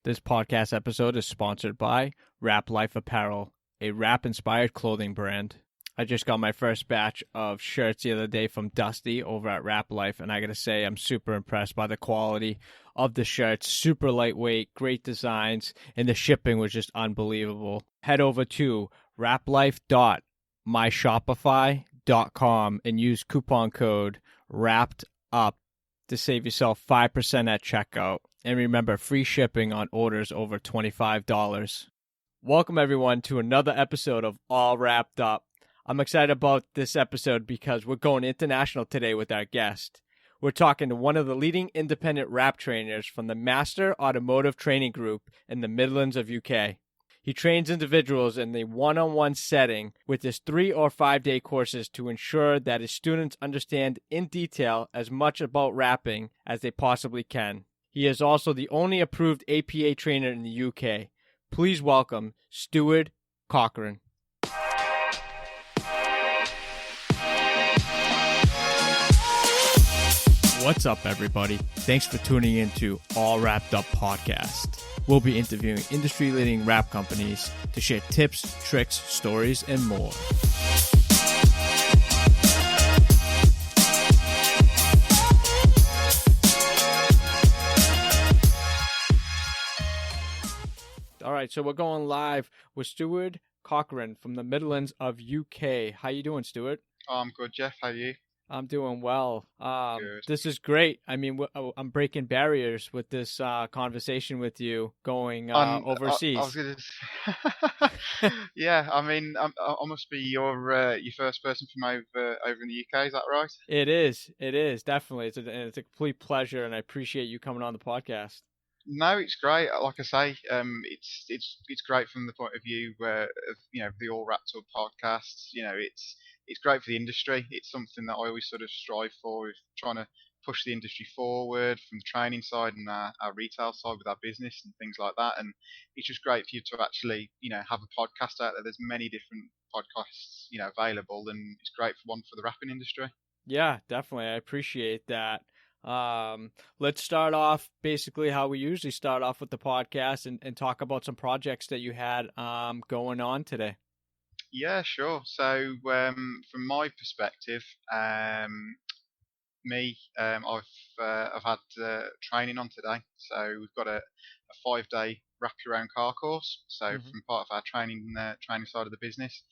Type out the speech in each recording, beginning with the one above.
This podcast episode is sponsored by Wrap Life Apparel, a rap-inspired clothing brand. I just got my first batch of shirts the other day from Dusty over at Wrap Life, and I gotta say I'm super impressed by the quality of the shirts. Super lightweight, great designs, and the shipping was just unbelievable. Head over to wraplife.myshopify.com and use coupon code WRAPPEDUP to save yourself 5% at checkout. And remember, free shipping on orders over $25. Welcome, everyone, to another episode of All Wrapped Up. I'm excited about this episode because we're going international today with our guest. We're talking to one of the leading independent rap trainers from the Master Automotive Training Group in the Midlands of UK. He trains individuals in the one-on-one setting with his 3 or 5 day courses to ensure that his students understand in detail as much about rapping as they possibly can. He is also the only approved APA trainer in the UK. Please welcome Stewart Cochran. What's up, everybody? Thanks for tuning in to All Wrapped Up Podcast. We'll be interviewing industry-leading rap companies to share tips, tricks, stories, and more. All right, so we're going live with Stewart Cochran from the Midlands of UK. How you doing, Stewart? Oh, I'm good, Jeff. How are you? I'm doing well. Good. This is great. I mean, I'm breaking barriers with this conversation with you going overseas. I was gonna... Yeah, I mean, I must be your first person from over in the UK. Is that right? It is. It is definitely. It's a complete pleasure, and I appreciate you coming on the podcast. No, it's great. Like I say, it's great from the point of view of the All Wrapped Up podcasts. It's great for the industry. It's something that I always sort of strive for, is trying to push the industry forward from the training side and our retail side with our business and things like that. And it's just great for you to actually have a podcast out there. There's many different podcasts available, and it's great for one for the rapping industry. Yeah, definitely. I appreciate that. Let's start off basically how we usually start off with the podcast and talk about some projects that you had going on today. Yeah, sure. So from my perspective, I've had training on today. So we've got a 5-day wrap your own car course. So from part of our training side of the business,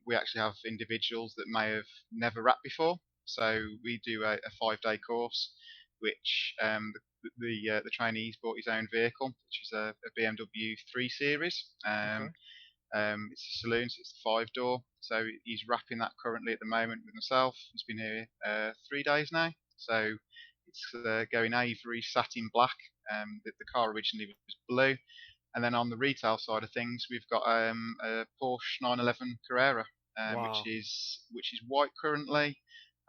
we actually have individuals that may have never wrapped before. So we do a 5-day course, which the trainee's bought his own vehicle, which is a BMW 3 Series. It's a saloon, so it's a 5-door. So he's wrapping that currently at the moment with myself. He's been here 3 days now. So it's going ivory, satin black. The car originally was blue. And then on the retail side of things, we've got a Porsche 911 Carrera, Wow. which is white currently,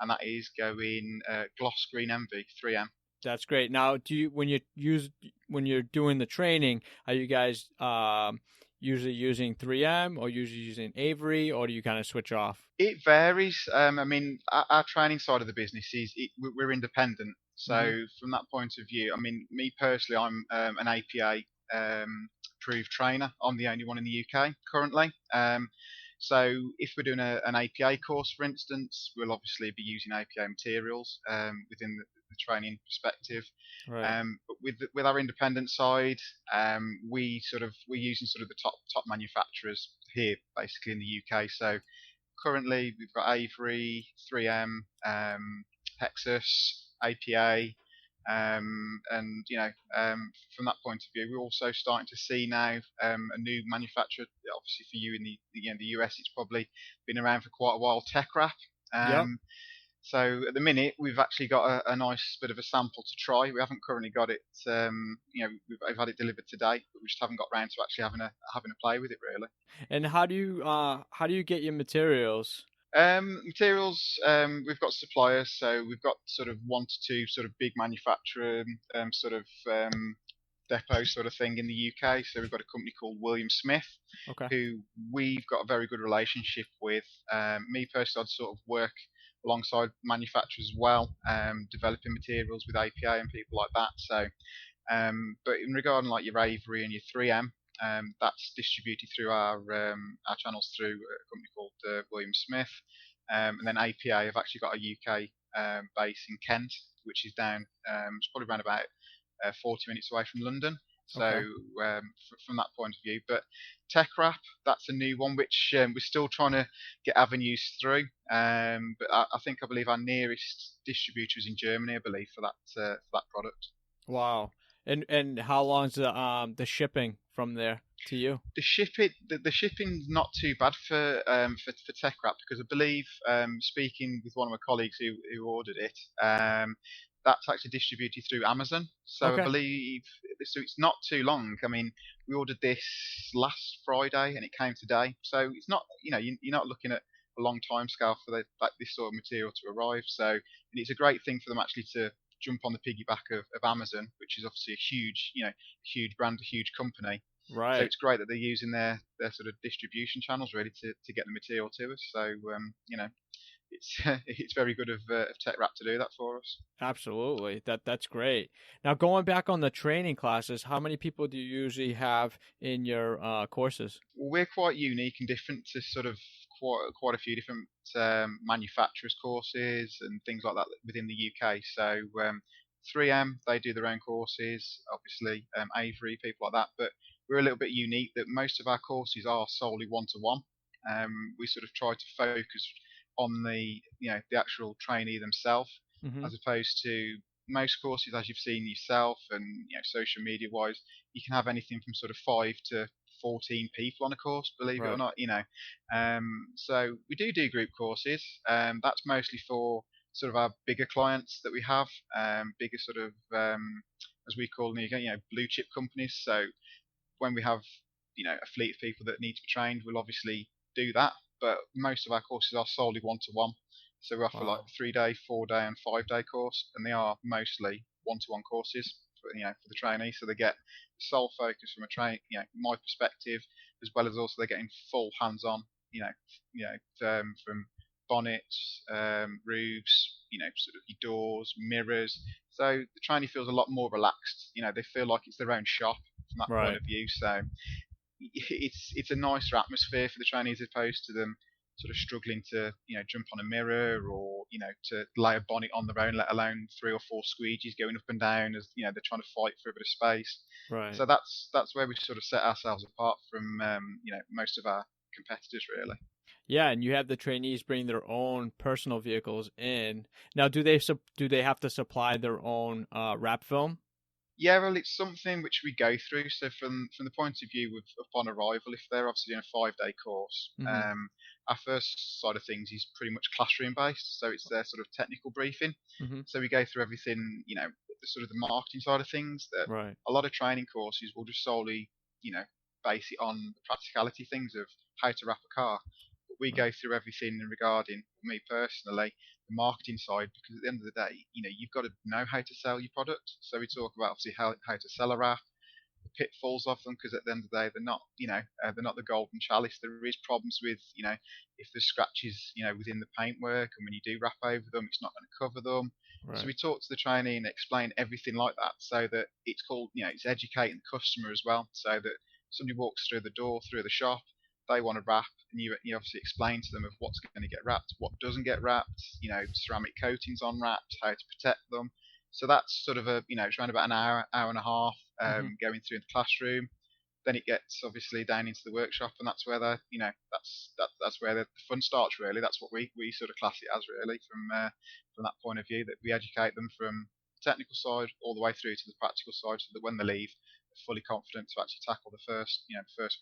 and that is going gloss green envy 3M. That's great. Now, when you're doing the training, are you guys usually using 3M or usually using Avery, or do you kind of switch off? It varies. I mean, our training side of the business we're independent. So from that point of view, I mean, me personally, I'm an APA approved trainer. I'm the only one in the UK currently. So if we're doing an APA course, for instance, we'll obviously be using APA materials within the training perspective. Right. But with our independent side, we're using sort of the top manufacturers here, basically in the UK. So currently we've got Avery, 3M, Hexus, APA. And from that point of view, we're also starting to see now a new manufacturer. Obviously, for you in the US, it's probably been around for quite a while. Tech Wrap. Yep. So at the minute, we've actually got a nice bit of a sample to try. We haven't currently got it. We've had it delivered today, but we just haven't got round to actually having a play with it really. And how do you get your materials? Materials, we've got suppliers, so we've got sort of 1 to 2 sort of big manufacturer depot sort of thing in the UK. So we've got a company called William Smith, who we've got a very good relationship with. Me personally, I'd sort of work alongside manufacturers as well, developing materials with APA and people like that. So But in regarding like your Avery and your 3M, that's distributed through our channels through a company called William Smith, and then APA have actually got a UK base in Kent, which is down. It's probably around about 40 minutes away from London. So Okay. from that point of view, but Tech Wrap, that's a new one which we're still trying to get avenues through. But I believe our nearest distributor is in Germany, I believe, for that product. Wow. And how long's the shipping from there to you? The shipping's not too bad for Tech Wrap because I believe speaking with one of my colleagues who ordered it, that's actually distributed through Amazon. So I Okay. believe so it's not too long. I mean, we ordered this last Friday and it came today. So it's not you're not looking at a long time scale for this sort of material to arrive. So and it's a great thing for them actually to jump on the piggyback of Amazon, which is obviously a huge brand, a huge company. So Right. it's great that they're using their sort of distribution channels really to get the material to us. So it's it's very good of Tech Wrap to do that for us. Absolutely. That's great. Now going back on the training classes, how many people do you usually have in your courses? Well, we're quite unique and different to sort of quite a few different manufacturers courses and things like that within the UK. So 3M they do their own courses, obviously Avery people like that, but we're a little bit unique that most of our courses are solely one to one. We sort of try to focus on the actual trainee themselves Hmm. as opposed to most courses as you've seen yourself and social media wise you can have anything from sort of 5 to 14 people on a course, believe it or Right. not. So we do group courses. That's mostly for sort of our bigger clients that we have, bigger sort of as we call them, blue chip companies. So when we have a fleet of people that need to be trained, we'll obviously do that. But most of our courses are solely one to one. So we offer like Wow. 3 day, 4 day, and 5 day course, and they are mostly one to one courses for the trainees. So they get sole focus from a my perspective, as well as also they're getting full hands on. From bonnets, roofs, sort of your doors, mirrors. So the trainee feels a lot more relaxed. They feel like it's their own shop from that point Right. of view. So it's a nicer atmosphere for the trainees as opposed to them sort of struggling to jump on a mirror or to lay a bonnet on their own, let alone 3 or 4 squeegees going up and down as they're trying to fight for a bit of space. Right. So that's where we sort of set ourselves apart from most of our competitors really. Yeah, and you have the trainees bring their own personal vehicles in. Now, do they have to supply their own wrap film? Yeah, well, it's something which we go through. So from the point of view of upon arrival, if they're obviously doing a 5 day course, Hmm. our first side of things is pretty much classroom based. So it's their sort of technical briefing. Hmm. So we go through everything, the sort of the marketing side of things. That Right. a lot of training courses will just solely, you know, base it on the practicality things of how to wrap a car. But we Right. go through everything regarding me personally the marketing side because at the end of the day, you've got to know how to sell your product. So we talk about obviously how to sell a wrap, the pitfalls of them, because at the end of the day, they're not the golden chalice. There is problems with, if there's scratches, within the paintwork, and when you do wrap over them, it's not going to cover them. So Right. we talk to the trainee and explain everything like that, so that it's called, it's educating the customer as well, so that somebody walks through the door, through the shop, they want to wrap, and you obviously explain to them of what's going to get wrapped, what doesn't get wrapped, ceramic coatings on wraps, how to protect them. So that's sort of it's around about an hour and a half Hmm. going through the classroom. Then it gets obviously down into the workshop, and that's where that's where the fun starts. Really, that's what we sort of class it as really from that point of view. That we educate them from the technical side all the way through to the practical side, so that when they leave, they're fully confident to actually tackle the first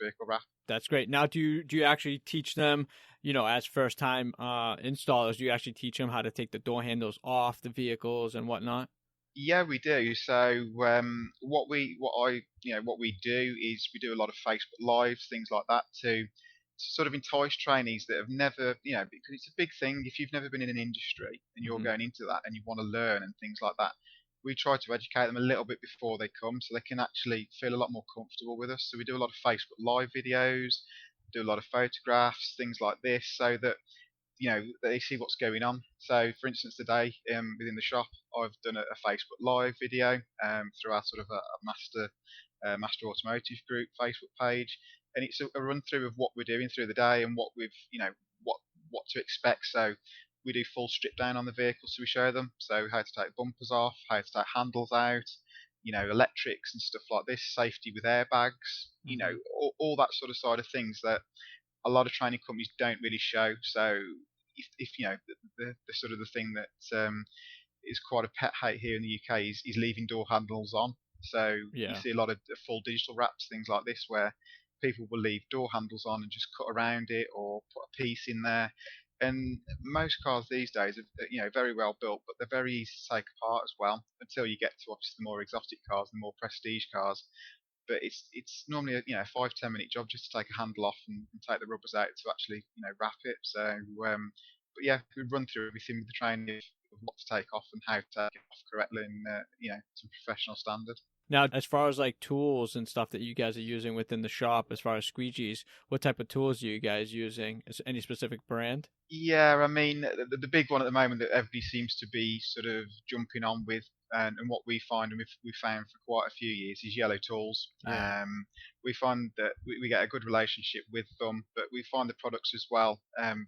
vehicle wrap. That's great. Now, do you actually teach them, as first time installers, do you actually teach them how to take the door handles off the vehicles and whatnot? Yeah, we do. So what we do is we do a lot of Facebook Lives, things like that, to sort of entice trainees that have never, because it's a big thing. If you've never been in an industry and you're Hmm. going into that and you want to learn and things like that, we try to educate them a little bit before they come, so they can actually feel a lot more comfortable with us. So we do a lot of Facebook Live videos, do a lot of photographs, things like this, so that they see what's going on. So, for instance, today within the shop, I've done a Facebook Live video through our sort of Master Automotive Group Facebook page, and it's a run through of what we're doing through the day and what we've, what what to expect. So we do full strip down on the vehicle, so we show them so how to take bumpers off, how to take handles out, electrics and stuff like this, safety with airbags, Hmm. all that sort of side of things that a lot of training companies don't really show. So if the sort of the thing that is quite a pet hate here in the UK is leaving door handles on. So you Yeah. see a lot of full digital wraps, things like this, where people will leave door handles on and just cut around it or put a piece in there. And most cars these days are, very well built, but they're very easy to take apart as well. Until you get to obviously the more exotic cars, the more prestige cars. But it's normally a 5-10 minute job just to take a handle off and take the rubbers out to actually wrap it. So but yeah, we run through everything with the training of what to take off and how to take it off correctly and to professional standard. Now, as far as like tools and stuff that you guys are using within the shop, as far as squeegees, what type of tools are you guys using? Is any specific brand? Yeah, I mean, the big one at the moment that everybody seems to be sort of jumping on with, and what we find, and we've found for quite a few years, is Yellow Tools. Yeah. We find that we get a good relationship with them, but we find the products as well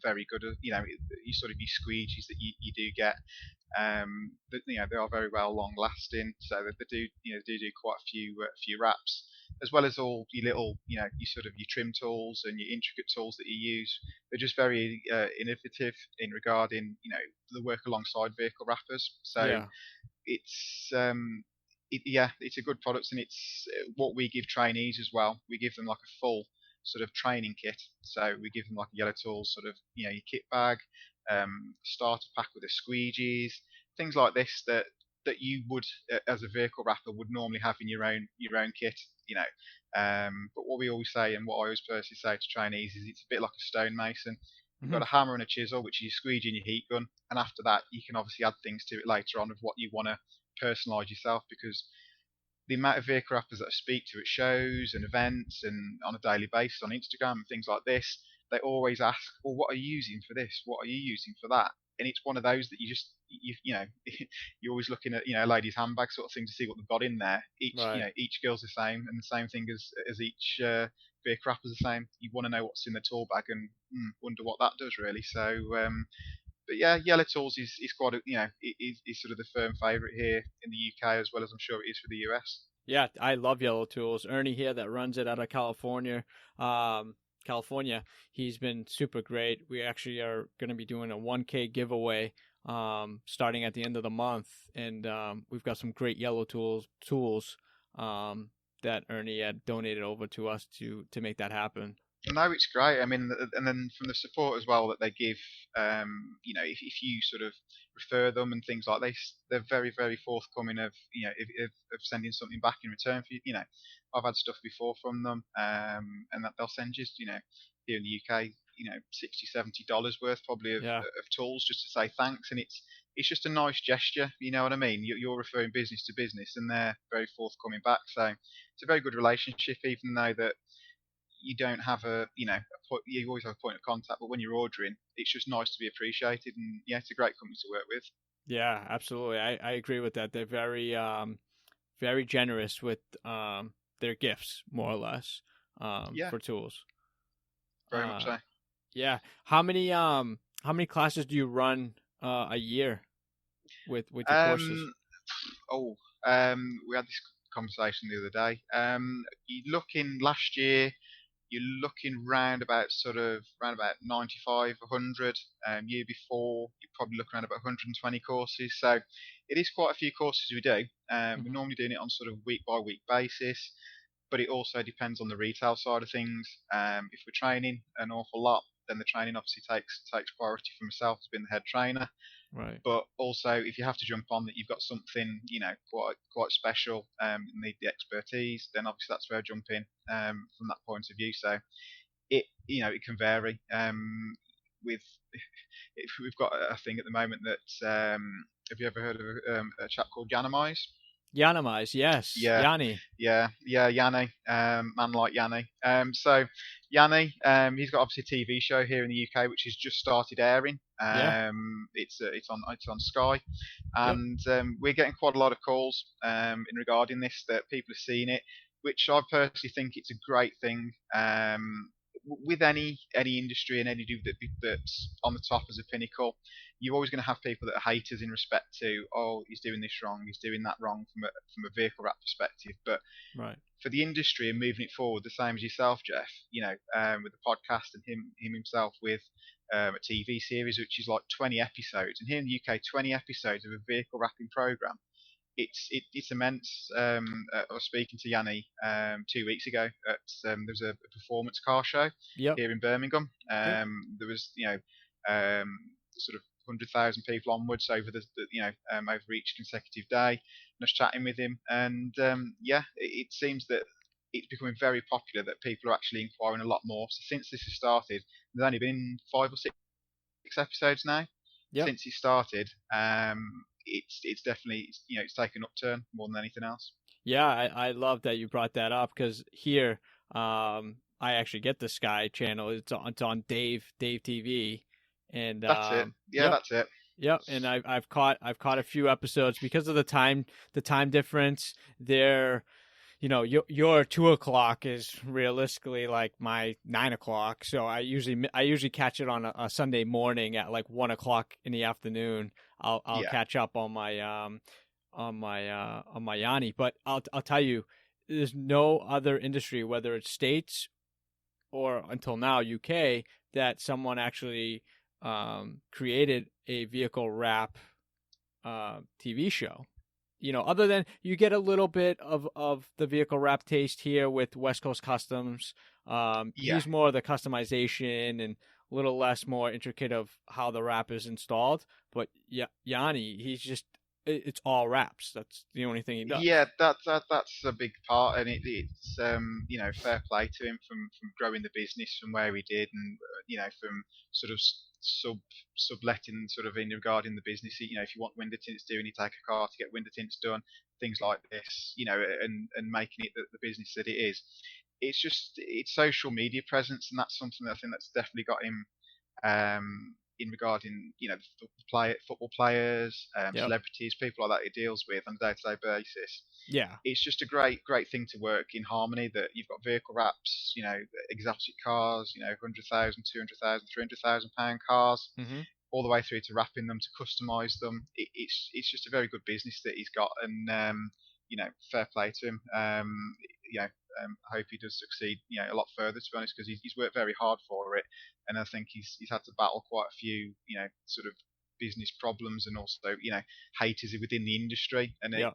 very good. You sort of your squeegees that you do get, but, they are very well long lasting, so that they do quite a few wraps, as well as all your little, your sort of your trim tools and your intricate tools that you use. They're just very innovative in regarding, the work alongside vehicle wrappers. So Yeah. it's yeah, it's a good product, and it's what we give trainees as well. We give them like a full sort of training kit. So we give them like a Yellow Tools sort of, your kit bag, starter pack with the squeegees, things like this that you would, as a vehicle wrapper, would normally have in your own kit. But what we always say, and what I always personally say to trainees, is it's a bit like a stonemason. You've Hmm. got a hammer and a chisel, which is your squeegee and your heat gun, and after that, you can obviously add things to it later on of what you want to personalise yourself, because the amount of vehicle wrappers that I speak to at shows and events and on a daily basis on Instagram and things like this, they always ask, "Well, what are you using for this? What are you using for that?" And it's one of those that you're always looking at a lady's handbag sort of thing to see what they've got in there. Right. Each girl's the same, and the same thing as each vehicle wrapper's the same. You want to know what's in the tool bag and wonder what that does really. So but yeah, Yellow Tools is quite is sort of the firm favourite here in the UK, as well as I'm sure it is for the US. Yeah, I love Yellow Tools. Ernie here that runs it out of California. Um, California. He's been super great. We actually are going to be doing a 1K giveaway starting at the end of the month, and we've got some great Yellow tools that Ernie had donated over to us to make that happen. No, it's great. I mean, and then from the support as well that they give, if you sort of refer them and things like this, they're very, very forthcoming of, of sending something back in return for you. I've had stuff before from them, and that they'll send you, here in the UK, $60-70 worth probably Yeah. of tools just to say thanks, and it's just a nice gesture. You know what I mean? You're referring business to business, and they're very forthcoming back. So it's a very good relationship, even though that you don't have you always have a point of contact, but when you're ordering, it's just nice to be appreciated, and yeah, it's a great company to work with. Yeah, absolutely. I agree with that. They're very generous with their gifts, more or less, Yeah, for tools. very much Uh, so. yeah. How many classes do you run a year with your courses? Um, oh, we had this conversation the other day. You looking last year, you're looking round about 95, 100. Year before, you're probably looking around about 120 courses. So it is quite a few courses we do. We're Hmm. normally doing it on sort of week by week basis, but it also depends on the retail side of things. If we're training an awful lot, then the training obviously takes priority for myself as being the head trainer. Right. But also, if you have to jump on that, you've got something quite special, need the expertise, then obviously that's where I jump in from that point of view. So it can vary. With if we've got a thing at the moment that have you ever heard of a chap called Ganamize? Yanamize, yes, Yeah, Yanni. yeah, Yanni, man like Yanni. So Yanni, he's got obviously a TV show here in the UK which has just started airing. Yeah, It's on Sky, yep, and we're getting quite a lot of calls in regarding this, that people are seeing it, which I personally think it's a great thing. With any industry and any dude that's on the top as a pinnacle, you're always going to have people that are haters in respect to, oh, he's doing this wrong, he's doing that wrong from a vehicle wrap perspective. But right. for the industry and moving it forward, the same as yourself, Jeff, with the podcast and him himself with a TV series which is like 20 episodes, and here in the UK, 20 episodes of a vehicle wrapping program. It's immense. I was speaking to Yanni 2 weeks ago at there was a performance car show Yep, here in Birmingham. yep. There was sort of 100,000 people onwards over over each consecutive day. And I was chatting with him, and it seems that it's becoming very popular, that people are actually inquiring a lot more. So since this has started, there's only been 5 or 6 episodes now Yep. since he started. It's definitely it's taken an upturn more than anything else. Yeah, I love that you brought that up because here, I actually get the Sky channel. It's on Dave TV, and That's it. Yeah, yep, that's it. yep. And I've caught a few episodes because of the time difference. They're your 2 o'clock is realistically like my 9 o'clock. So I usually catch it on a Sunday morning at like 1 o'clock in the afternoon. I'll Yeah, catch up on my Yanni. But I'll tell you, there's no other industry, whether it's states or until now UK, that someone actually created a vehicle wrap TV show. Other than you get a little bit of the vehicle wrap taste here with West Coast Customs. yeah, He's more the customization and a little less more intricate of how the wrap is installed. But Yanni, it's all wraps. That's the only thing he does. yeah. That's a big part, and it's fair play to him from growing the business from where he did, and from sort of subletting sort of in regarding the business. If you want window tints doing, you take a car to get window tints done, things like this. And making it the business that it is. It's social media presence, and that's something that I think that's definitely got him in regarding football players, Yep. celebrities, people like that he deals with on a day-to-day basis. Yeah. It's just a great thing to work in harmony, that you've got vehicle wraps, exotic cars, 100,000, 200,000, 300,000 pound cars, Hmm. all the way through to wrapping them, to customize them. It's just a very good business that he's got, and fair play to him. I hope he does succeed, a lot further, to be honest, because he's worked very hard for it, and I think he's had to battle quite a few, sort of business problems, and also, haters within the industry, and Yep.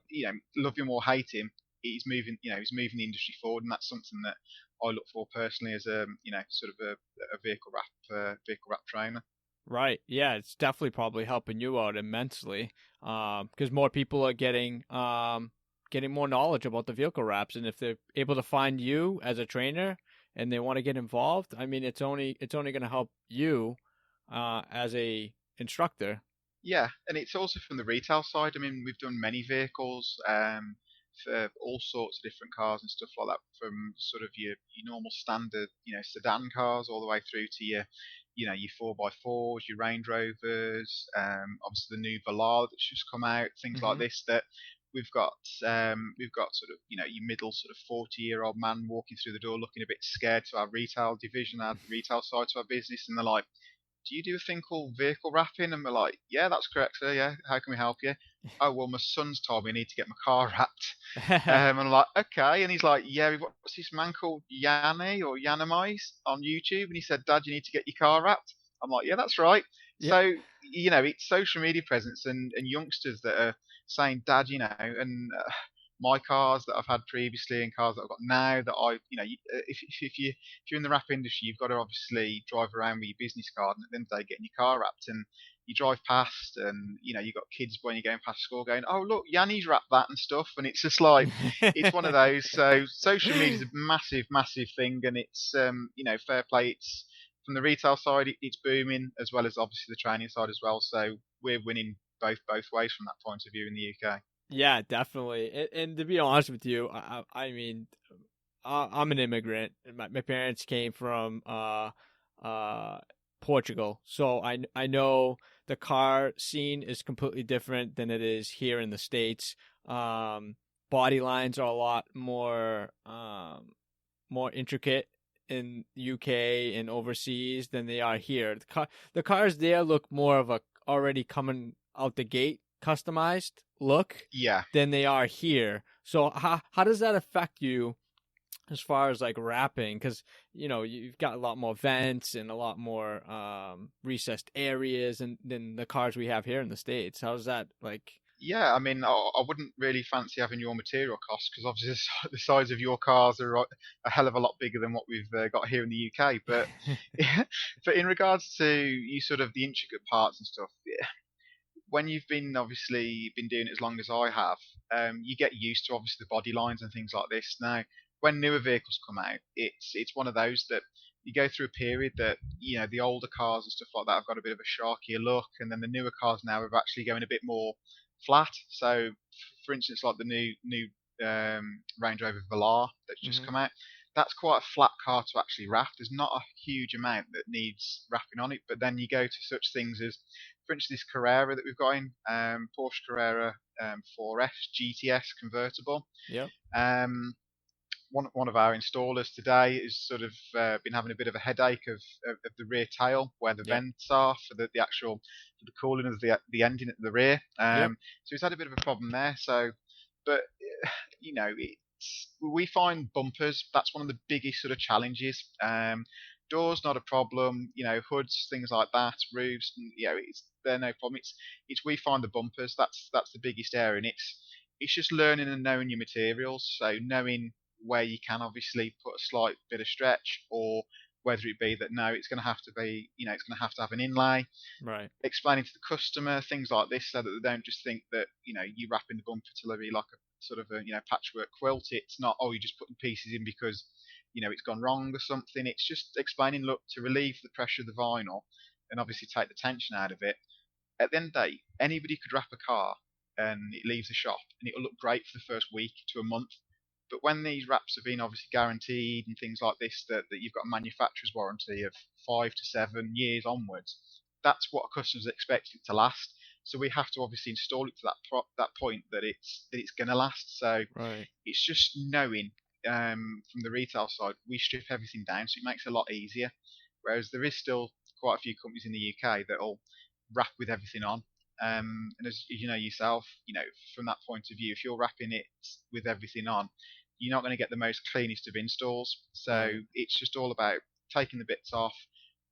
love him or hate him, he's moving the industry forward, and that's something that I look for personally as a, sort of a vehicle wrap trainer. Right. Yeah, it's definitely probably helping you out immensely. Because more people are getting more knowledge about the vehicle wraps, and if they're able to find you as a trainer and they want to get involved, I mean, it's only going to help you as a instructor. Yeah, and it's also from the retail side. I mean, we've done many vehicles for all sorts of different cars and stuff like that, from sort of your normal standard, sedan cars, all the way through to your 4x4s, your Range Rovers, obviously the new Velar that's just come out, things like Hmm. this. That we've got sort of your middle sort of 40-year-old man walking through the door looking a bit scared to our retail division, our retail side to our business, and they're like, do you do a thing called vehicle wrapping? And we're like, yeah, that's correct, sir. Yeah, how can we help you? Oh, well, my son's told me I need to get my car wrapped. And I'm like, okay. And he's like, yeah, what's this man called Yanni or Yanamize on YouTube? And he said, Dad, you need to get your car wrapped. I'm like, yeah, that's right. Yep. So, it's social media presence, and youngsters that are saying, Dad, and my cars that I've had previously and cars that I've got now, that if you're in the wrap industry, you've got to obviously drive around with your business card, and at the end of the day, getting your car wrapped, and you drive past, and you've got kids when you're going past school going, oh look, Yanni's wrapped that and stuff, and it's just like, it's one of those. So social media is a massive, massive thing, and it's fair play. It's from the retail side, it's booming, as well as obviously the training side as well. So we're winning both ways from that point of view in the UK. Yeah, definitely. And to be honest with you, I mean, I'm an immigrant. My parents came from uh, Portugal, so I know the car scene is completely different than it is here in the States. Um, Body lines are a lot more intricate in UK and overseas than they are here. The cars there look more of a already coming out the gate customized look Yeah. than they are here. So how does that affect you as far as like wrapping? Because you've got a lot more vents and a lot more recessed areas and than the cars we have here in the States. How's that like? Yeah, I mean, I wouldn't really fancy having your material costs because obviously the size of your cars are a hell of a lot bigger than what we've got here in the UK. But but in regards to you sort of the intricate parts and stuff, when you've been obviously been doing it as long as I have, you get used to obviously the body lines and things like this. Now, when newer vehicles come out, it's one of those that you go through a period that the older cars and stuff like that have got a bit of a sharkier look, and then the newer cars now are actually going a bit more flat. So, for instance, like the new Range Rover Velar that's just Hmm. come out, that's quite a flat car to actually wrap. There's not a huge amount that needs wrapping on it, but then you go to such things as, for instance, this Carrera that we've got in, Porsche Carrera 4S GTS convertible. Yep. Um, one of our installers today has sort of been having a bit of a headache of the rear tail where the Yep. vents are for the actual for the cooling of the engine at the rear. Yep. So he's had a bit of a problem there. So, but we find bumpers. That's one of the biggest sort of challenges. Doors not a problem. Hoods, things like that, roofs. They're no problem. It's we find the bumpers. That's the biggest area, and it's just learning and knowing your materials. So knowing where you can obviously put a slight bit of stretch, or whether it be that no, it's going to have to be, it's going to have an inlay. Right. Explaining to the customer things like this, so that they don't just think that you wrapping the bumper to be like a sort of a patchwork quilt. It's not, oh, you're just putting pieces in because it's gone wrong or something. It's just explaining, look, to relieve the pressure of the vinyl and obviously take the tension out of it. At the end of the day, anybody could wrap a car and it leaves the shop and it'll look great for the first week to a month. But when these wraps have been obviously guaranteed and things like this, that you've got a manufacturer's warranty of 5 to 7 years onwards, that's what customers expect it to last. So we have to obviously install it to that point that it's going to last. So Right. it's just knowing, from the retail side, we strip everything down, so it makes it a lot easier. Whereas there is still quite a few companies in the UK that'll wrap with everything on. And as you know yourself, from that point of view, if you're wrapping it with everything on, you're not going to get the most cleanest of installs. So Right. it's just all about taking the bits off,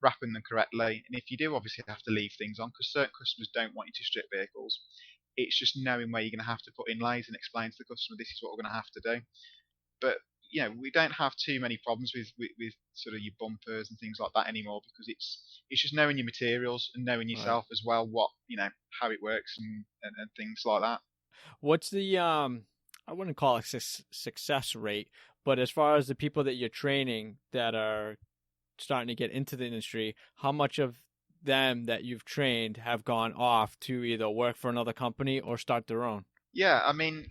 wrapping them correctly. And if you do obviously have to leave things on, because certain customers don't want you to strip vehicles, it's just knowing where you're going to have to put inlays and explain to the customer this is what we're going to have to do. But we don't have too many problems with sort of your bumpers and things like that anymore, because it's just knowing your materials and knowing Right. yourself as well, what how it works and things like that. What's the I wouldn't call it success rate, but as far as the people that you're training that are starting to get into the industry, how much of them that you've trained have gone off to either work for another company or start their own? Yeah, I mean,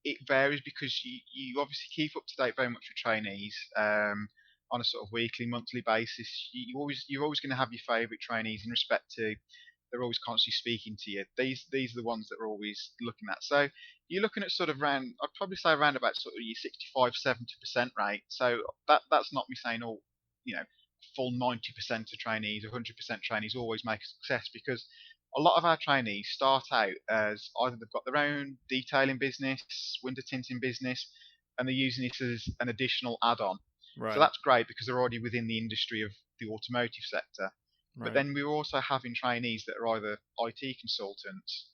it varies because you obviously keep up to date very much with trainees, on a sort of weekly, monthly basis. You're always going to have your favourite trainees in respect to they're always constantly speaking to you. These are the ones that we're always looking at. So you're looking at sort of around, I'd probably say around about sort of your 65-70% rate. So that's not me saying all, full 90% of trainees, 100% trainees always make a success, because a lot of our trainees start out as either they've got their own detailing business, window tinting business, and they're using it as an additional add-on. So Right. that's great because they're already within the industry of the automotive sector. But Right. then we're also having trainees that are either IT consultants.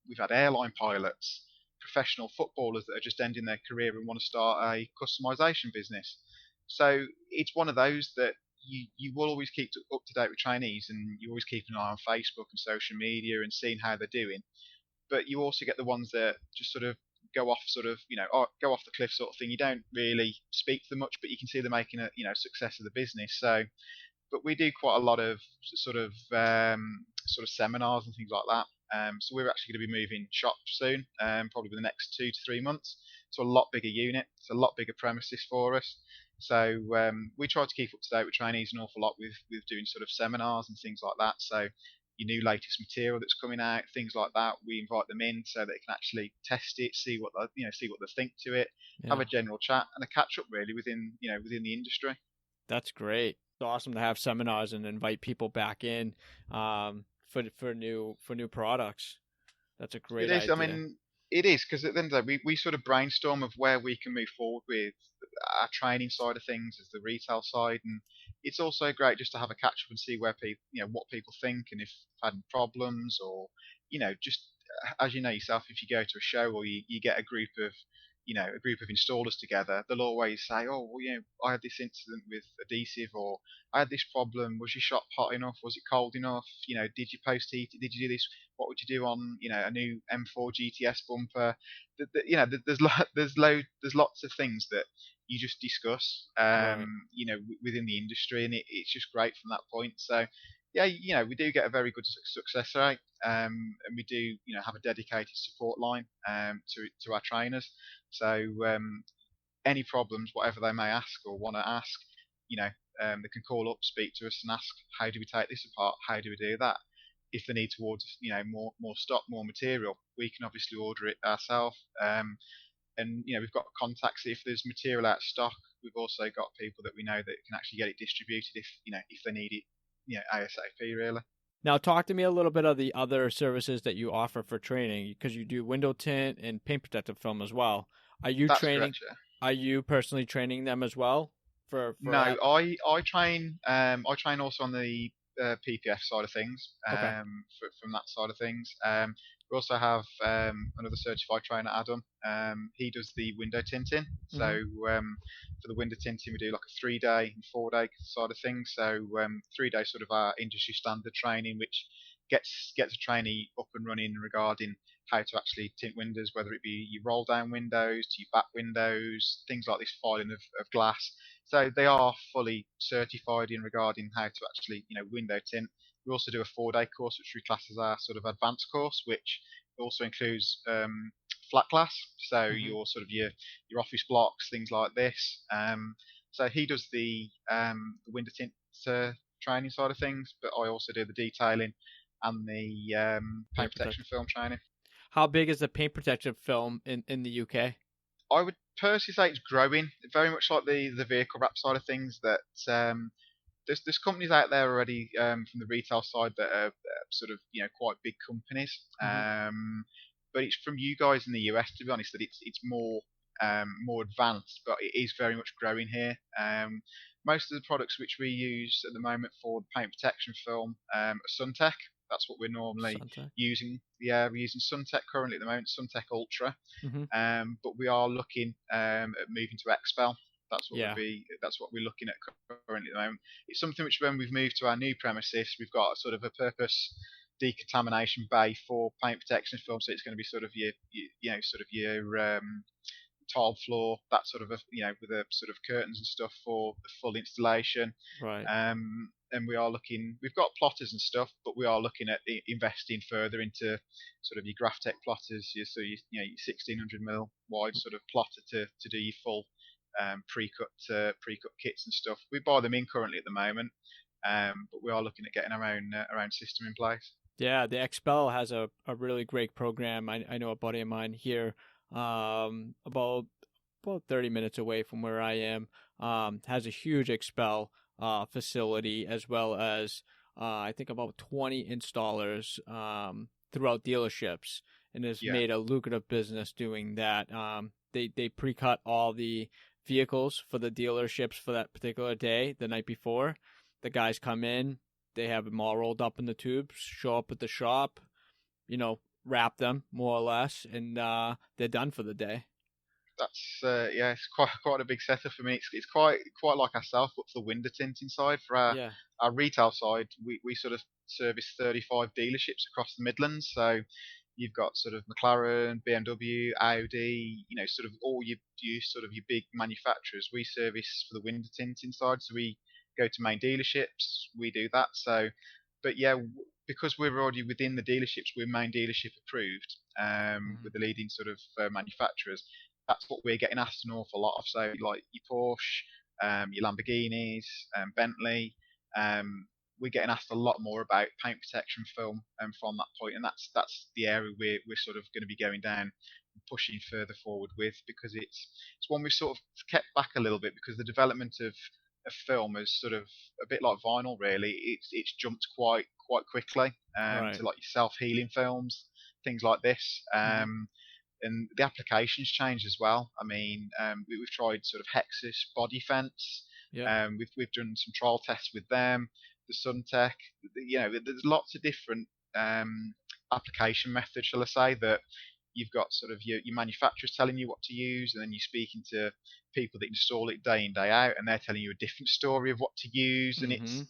We've had airline pilots, professional footballers that are just ending their career and want to start a customization business. So it's one of those that you will always keep up to date with trainees, and you always keep an eye on Facebook and social media and seeing how they're doing. But you also get the ones that just sort of go off, sort of go off the cliff sort of thing. You don't really speak to them much, but you can see they're making a success of the business. But we do quite a lot of sort of seminars and things like that. So we're actually going to be moving shop soon, probably in the next 2 to 3 months. So a lot bigger unit. It's a lot bigger premises for us. So we try to keep up to date with trainees an awful lot with doing sort of seminars and things like that. So your new latest material that's coming out, things like that, we invite them in so they can actually test it, see what they, see what they think to it, have Yeah, a general chat and a catch up really within the industry. that's great. It's awesome to have seminars and invite people back in for new products. That's a It great is. I idea. mean, it is because at the end of the day, we sort of brainstorm of where we can move forward with our training side of things as the retail side, and it's also great just to have a catch up and see where people, what people think and if they've had any problems or, just as you know yourself, if you go to a show or you get a group of installers together, they'll always say, oh, well, I had this incident with adhesive, or I had this problem. Was your shop hot enough? Was it cold enough? Did you post heat? Did you do this? What would you do on a new M4 GTS bumper? There's lots of things that you just discuss Right. within the industry, and it's just great from that point. So yeah, we do get a very good success rate, and we do have a dedicated support line to our trainers. So any problems, whatever they may ask or want to ask, you know, they can call up, speak to us, and ask, how do we take this apart? How do we do that? If they need towards more stock, more material, we can obviously order it ourselves. And we've got contacts. If there's material out of stock, we've also got people that we know that can actually get it distributed if they need it, ASAP really. Now, talk to me a little bit of the other services that you offer for training, because you do window tint and paint protective film as well. Are you That's training? correct. Yeah. Are you personally training them as well for No, that? I train also on the PPF side of things, Okay. from that side of things. We also have another certified trainer, Adam. He does the window tinting. So Hmm. for the window tinting, we do like a 3 day and 4 day side of things. So 3 days sort of our industry standard training, which gets a trainee up and running regarding how to actually tint windows, whether it be your roll down windows to your back windows, things like this filing of glass. So they are fully certified in regarding how to actually, window tint. We also do a 4 day course, which we class as our sort of advanced course, which also includes flat glass. So Hmm. your office blocks, things like this. So he does the window tint training side of things, but I also do the detailing and the paint Paint protection protective. film training. How big is the paint protective film in the UK? I would personally say it's growing, very much like the vehicle wrap side of things. That there's companies out there already from the retail side that are sort of quite big companies. Hmm. But it's from you guys in the US, to be honest, that it's more advanced, but it is very much growing here. Most of the products which we use at the moment for the paint protection film are Suntech. That's what we're normally Suntech. using. Yeah, we're using Suntech currently at the moment, Suntech Ultra. Hmm. But we are looking at moving to Expel. Yeah. That's what we're looking at currently at the moment. It's something which, when we've moved to our new premises, we've got sort of a purpose decontamination bay for paint protection film. So it's going to be sort of your tile floor, that sort of with a sort of curtains and stuff for the full installation. Right. And we are looking. We've got plotters and stuff, but we are looking at investing further into sort of your Graphtec plotters, your 1600 mm wide sort of plotter to do your full pre-cut kits and stuff. We buy them in currently at the moment, but we are looking at getting our own system in place. Yeah, the Expel has a really great program. I know a buddy of mine here, about 30 minutes away from where I am, has a huge Expel facility, as well as I think about 20 installers throughout dealerships, and has Yeah, made a lucrative business doing that. They pre-cut all the vehicles for the dealerships for that particular day the night before. The guys come in, they have them all rolled up in the tubes, show up at the shop, wrap them more or less, and they're done for the day. that's yeah, it's quite a big setup for me. It's quite like ourselves, but for the window tinting side, for Yeah, our retail side, we sort of service 35 dealerships across the Midlands. So you've got sort of McLaren, BMW, Audi, sort of all your sort of your big manufacturers. We service for the window tinting side, so we go to main dealerships. We do that. So, but yeah. because we're already within the dealerships, we're main dealership approved, Mhm. with the leading sort of manufacturers. That's what we're getting asked an awful lot of. So like your Porsche, your Lamborghinis, Bentley, um, we're getting asked a lot more about paint protection film from that point, and that's the area we're sort of going to be going down and pushing further forward with, because it's one we've sort of kept back a little bit, because the development of film is sort of a bit like vinyl, really. It's jumped quite quickly Right. to like your self healing films, things like this. Hmm. And the applications change as well. I mean, we've tried sort of Hexus body fence. Yep. We've done some trial tests with them. The Suntech, there's lots of different application methods, shall I say, that you've got sort of your manufacturers telling you what to use, and then you're speaking to people that install it day in day out, and they're telling you a different story of what to use, and Hmm.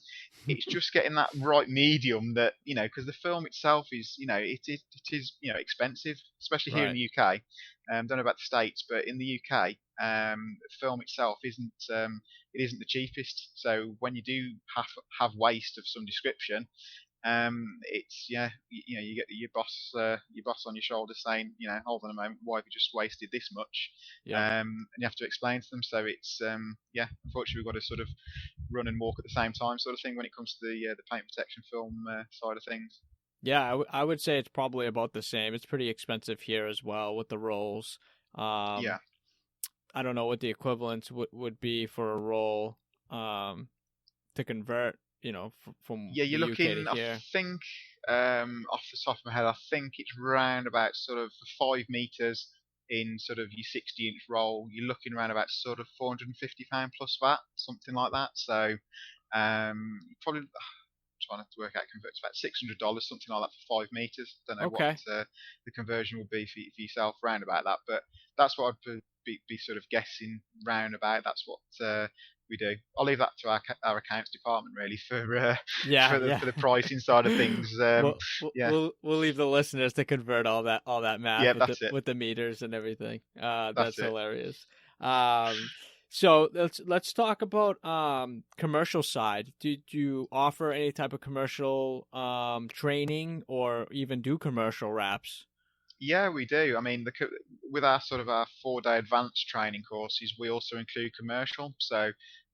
it's just getting that right medium that, because the film itself is, it is expensive, especially here in Right. the UK. Don't know about the States, but in the UK, film itself it isn't the cheapest. So when you do have waste of some description, it's you get your boss on your shoulder saying, hold on a moment, why have you just wasted this much? Yep. And you have to explain to them. So it's unfortunately we've got to sort of run and walk at the same time, sort of thing, when it comes to the paint protection film side of things. Yeah, I would say it's probably about the same. It's pretty expensive here as well with the rolls. Um, Yeah, I don't know what the equivalents would be for a roll to convert, from yeah, the you're UK to looking. I here. think off the top of my head, I think it's round about sort of 5 meters in sort of your 60-inch roll. You're looking around about sort of £450 plus VAT, something like that. So probably trying to work out convert to about $600, something like that for 5 meters. Don't know what Okay. the conversion would be for yourself round about that, but that's what I'd be sort of guessing round about. That's what we do. I'll leave that to our accounts department, really, for Yeah, yeah. for the pricing side of things. Yeah, We'll leave the listeners to convert all that yeah, math that's it. with the meters and everything. That's That's it. hilarious. Um, so let's talk about commercial side. Do you offer any type of commercial training or even do commercial wraps? Yeah, we do. I mean, with our sort of our 4-day advanced training courses, we also include commercial. So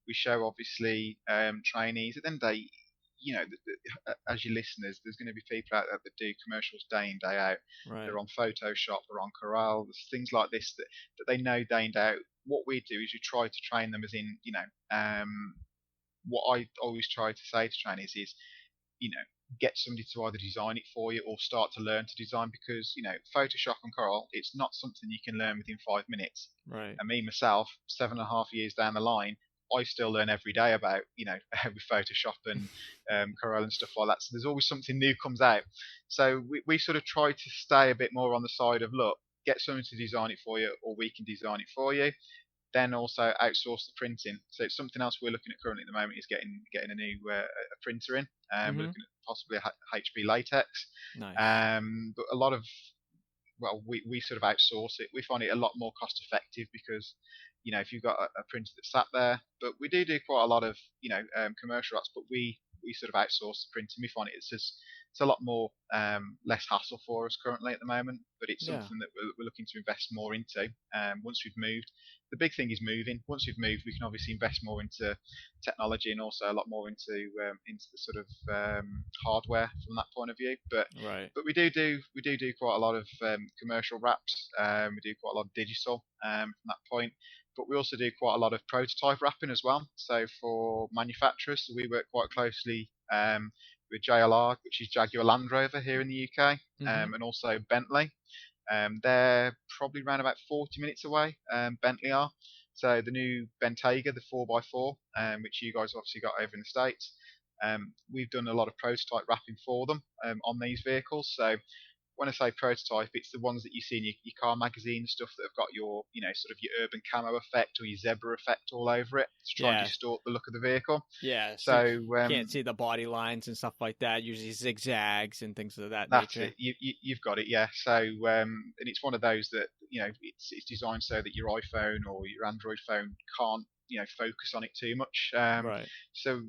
we show obviously trainees. At the end of the day, as your listeners, there's going to be people out there that do commercials day in day out. Right. They're on Photoshop, they're on Corel. There's things like this that they know day in day out. What we do is we try to train them as in, what I always try to say to trainees is, you know, get somebody to either design it for you or start to learn to design, because, Photoshop and Corel, it's not something you can learn within 5 minutes. Right. And me, myself, 7.5 years down the line, I still learn every day about, with Photoshop and Corel and stuff like that. So there's always something new comes out. So we sort of try to stay a bit more on the side of, look, get someone to design it for you, or we can design it for you. Then also outsource the printing. So it's something else we're looking at currently at the moment, is getting a new a printer in. We're Mm-hmm. looking at possibly a HP latex. Nice. But a lot of, well, we sort of outsource it. We find it a lot more cost effective, because if you've got a printer that's sat there, but we do quite a lot of commercial apps, but we sort of outsource the printing. We find it's a lot more less hassle for us currently at the moment, but it's Yeah. something that we're looking to invest more into once we've moved. The big thing is moving. Once we've moved, we can obviously invest more into technology, and also a lot more into the sort of hardware from that point of view. But Right. we do quite a lot of commercial wraps. We do quite a lot of digital from that point. But we also do quite a lot of prototype wrapping as well. So for manufacturers, we work quite closely with JLR, which is Jaguar Land Rover here in the UK, Mm-hmm. and also Bentley. They're probably around about 40 minutes away. Bentley are. So the new Bentayga, the 4x4, which you guys obviously got over in the States, we've done a lot of prototype wrapping for them on these vehicles. So when I say prototype, it's the ones that you see in your car magazine stuff that have got your, sort of your urban camo effect or your zebra effect all over it to try and Yeah. distort the look of the vehicle. Yeah. So you So can't see the body lines and stuff like that. Usually zigzags and things of that that's nature. it. You've got it, yeah. So and it's one of those that it's designed so that your iPhone or your Android phone can't focus on it too much. Right. So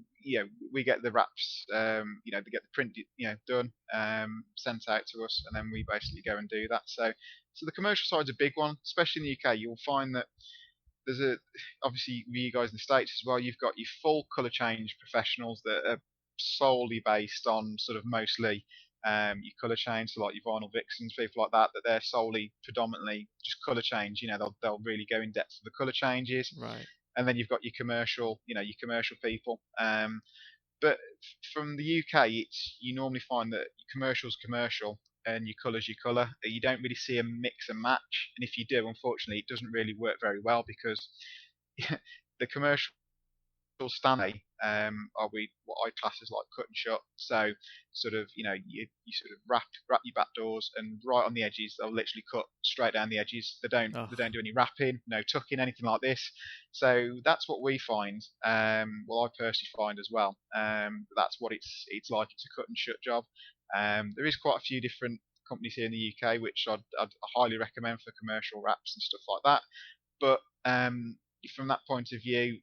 we get the wraps, they get the print, done, sent out to us, and then we basically go and do that. So the commercial side's a big one, especially in the UK. You'll find that obviously with you guys in the States as well, you've got your full colour change professionals that are solely based on sort of mostly your colour change, so like your vinyl vixens, people like that, that they're solely predominantly just colour change. They'll really go in depth with the colour changes. Right. And then you've got your commercial, your commercial people. But from the UK, you normally find that your commercial's commercial and your colour's your colour. You don't really see a mix and match, and if you do, unfortunately, it doesn't really work very well because the commercial Stanley are what I class as like cut and shut. So sort of you sort of wrap your back doors, and right on the edges they'll literally cut straight down the edges. They don't do any wrapping, no tucking, anything like this. So that's what we find. Well, I personally find as well. That's what it's like. It's a cut and shut job. There is quite a few different companies here in the UK which I'd highly recommend for commercial wraps and stuff like that. But from that point of view,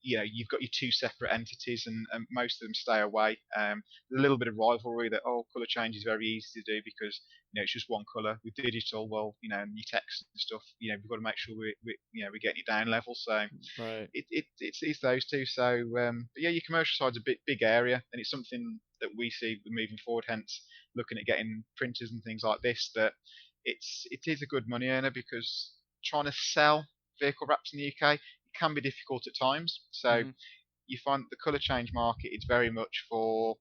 you've got your two separate entities, and most of them stay away. There's a little bit of rivalry that colour change is very easy to do because it's just one colour. With digital, well, and your text and stuff, we've got to make sure we're getting it down level. So Right. it's those two. So but yeah, your commercial side's a big area, and it's something that we see moving forward. Hence, looking at getting printers and things like this. That it is a good money earner because trying to sell vehicle wraps in the UK can be difficult at times. So Hmm. you find the colour change market is very much for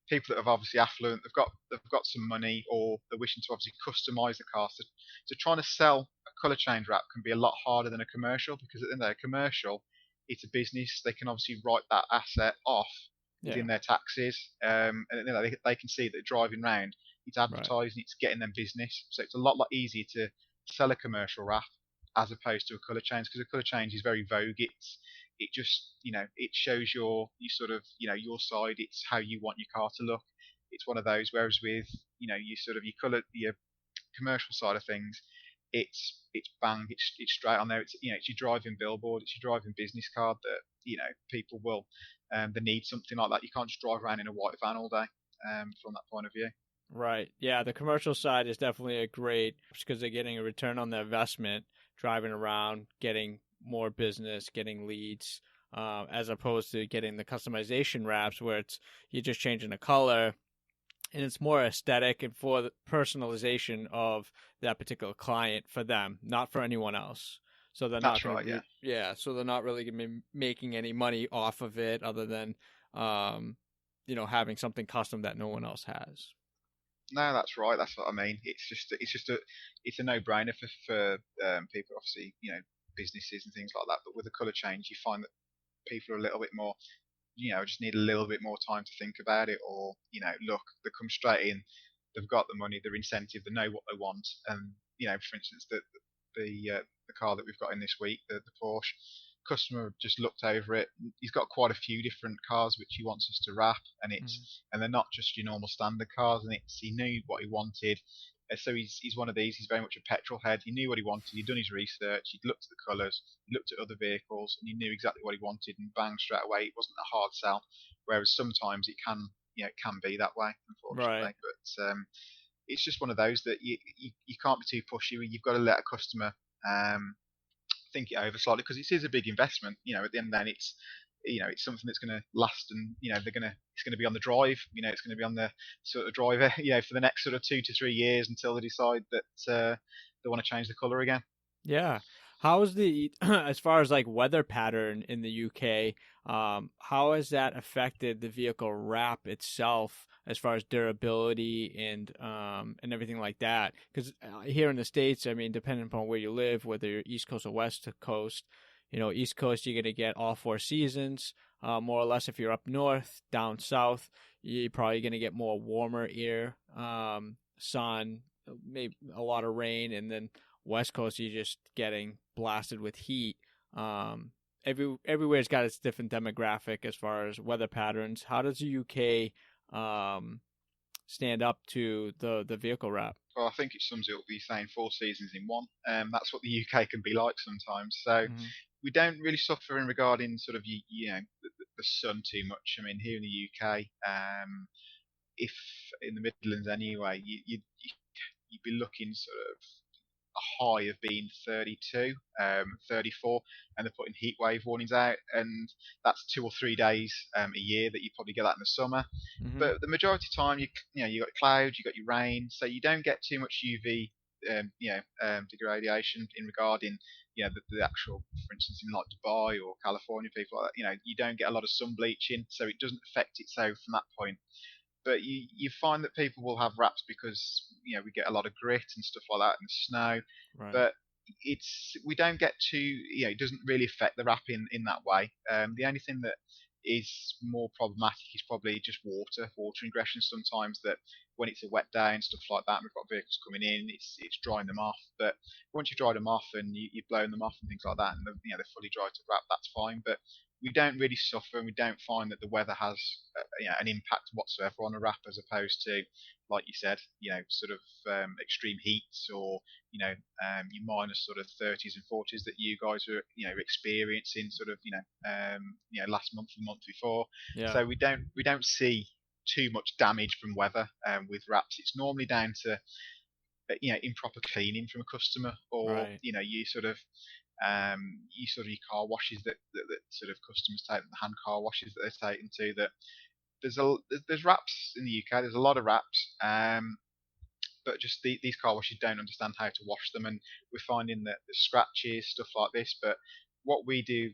people that have obviously affluent, they've got some money, or they're wishing to obviously customise the car. So trying to sell a colour change wrap can be a lot harder than a commercial, because at the end of the day, a commercial, it's a business. They can obviously write that asset off Yeah. within their taxes, and they can see that driving round, it's Right. advertising, it's getting them business. So it's a lot easier to sell a commercial wrap as opposed to a colour change, because a colour change is very vogue. It just it shows you sort of your side. It's how you want your car to look. It's one of those. Whereas with you sort of your commercial side of things, it's bang, it's straight on there. It's your driving billboard. It's your driving business card that people will they need something like that. You can't just drive around in a white van all day. From that point of view. Right. Yeah, the commercial side is definitely a great because they're getting a return on their investment, driving around, getting more business, getting leads, as opposed to getting the customization wraps where you're just changing the color and it's more aesthetic and for the personalization of that particular client for them, not for anyone else. So they're not That's going right. to, Yeah. so they're not really going to be making any money off of it other than, having something custom that no one else has. No, that's right. That's what I mean. It's a no-brainer for people, obviously, businesses and things like that. But with a colour change, you find that people are a little bit more, just need a little bit more time to think about it, or look, they come straight in, they've got the money, they're incentive, they know what they want, and for instance, the car that we've got in this week, the Porsche. Customer just looked over it. He's got quite a few different cars which he wants us to wrap, and and they're not just your normal standard cars. And he knew what he wanted, so he's one of these. He's very much a petrol head. He knew what he wanted. He'd done his research. He'd looked at the colours. He looked at other vehicles, and he knew exactly what he wanted. And bang, straight away, it wasn't a hard sell. Whereas sometimes it can be that way, Right. unfortunately. But it's just one of those that you can't be too pushy. You've got to let a customer think it over slightly, because it is a big investment. At the end of the day, it's something that's going to last, and it's going to be on the drive. It's going to be on the sort of driver, for the next sort of 2 to 3 years until they decide that they want to change the color again. Yeah. How's the as far as like weather pattern in the UK? How has that affected the vehicle wrap itself as far as durability and everything like that? Because here in the States, I mean, depending upon where you live, whether you're East Coast or West Coast, East Coast you're gonna get all four seasons, more or less. If you're up north, down south, you're probably gonna get more warmer air, sun, maybe a lot of rain, and then West Coast, you're just getting blasted with heat. Everywhere's got its different demographic as far as weather patterns. How does the UK stand up to the vehicle wrap? Well, I think it sums it up. You're saying 4 seasons in one. That's what the UK can be like sometimes. So Mm-hmm. we don't really suffer in regarding sort of the sun too much. I mean, here in the UK, if in the Midlands anyway, you'd be looking sort of a high of being 32, 34, and they're putting heat wave warnings out, and that's 2 or 3 days a year that you probably get that in the summer. Hmm. But the majority of the time, you got clouds, you got your rain, so you don't get too much UV degradation in regarding the actual, for instance, in like Dubai or California, people like that, you don't get a lot of sun bleaching, so it doesn't affect it. So from that point, but you find that people will have wraps because we get a lot of grit and stuff like that in the snow, Right. but we don't get to it doesn't really affect the wrap in that way. The only thing that is more problematic is probably just water ingression sometimes, that when it's a wet day and stuff like that, and we've got vehicles coming in, it's drying them off. But once you've dried them off and you've blown them off and things like that, and they're fully dry to wrap, that's fine. But we don't really suffer, and we don't find that the weather has an impact whatsoever on a wrap, as opposed to, like you said, sort of extreme heats, or your minus sort of 30s and 40s that you guys are experiencing sort of last month and the month before. Yeah. So we don't see too much damage from weather with wraps. It's normally down to improper cleaning from a customer, or Right. your car washes that sort of customers take, the hand car washes that they're taking to, that there's wraps in the UK. There's a lot of wraps, but just these car washes don't understand how to wash them, and we're finding that there's scratches, stuff like this. But what we do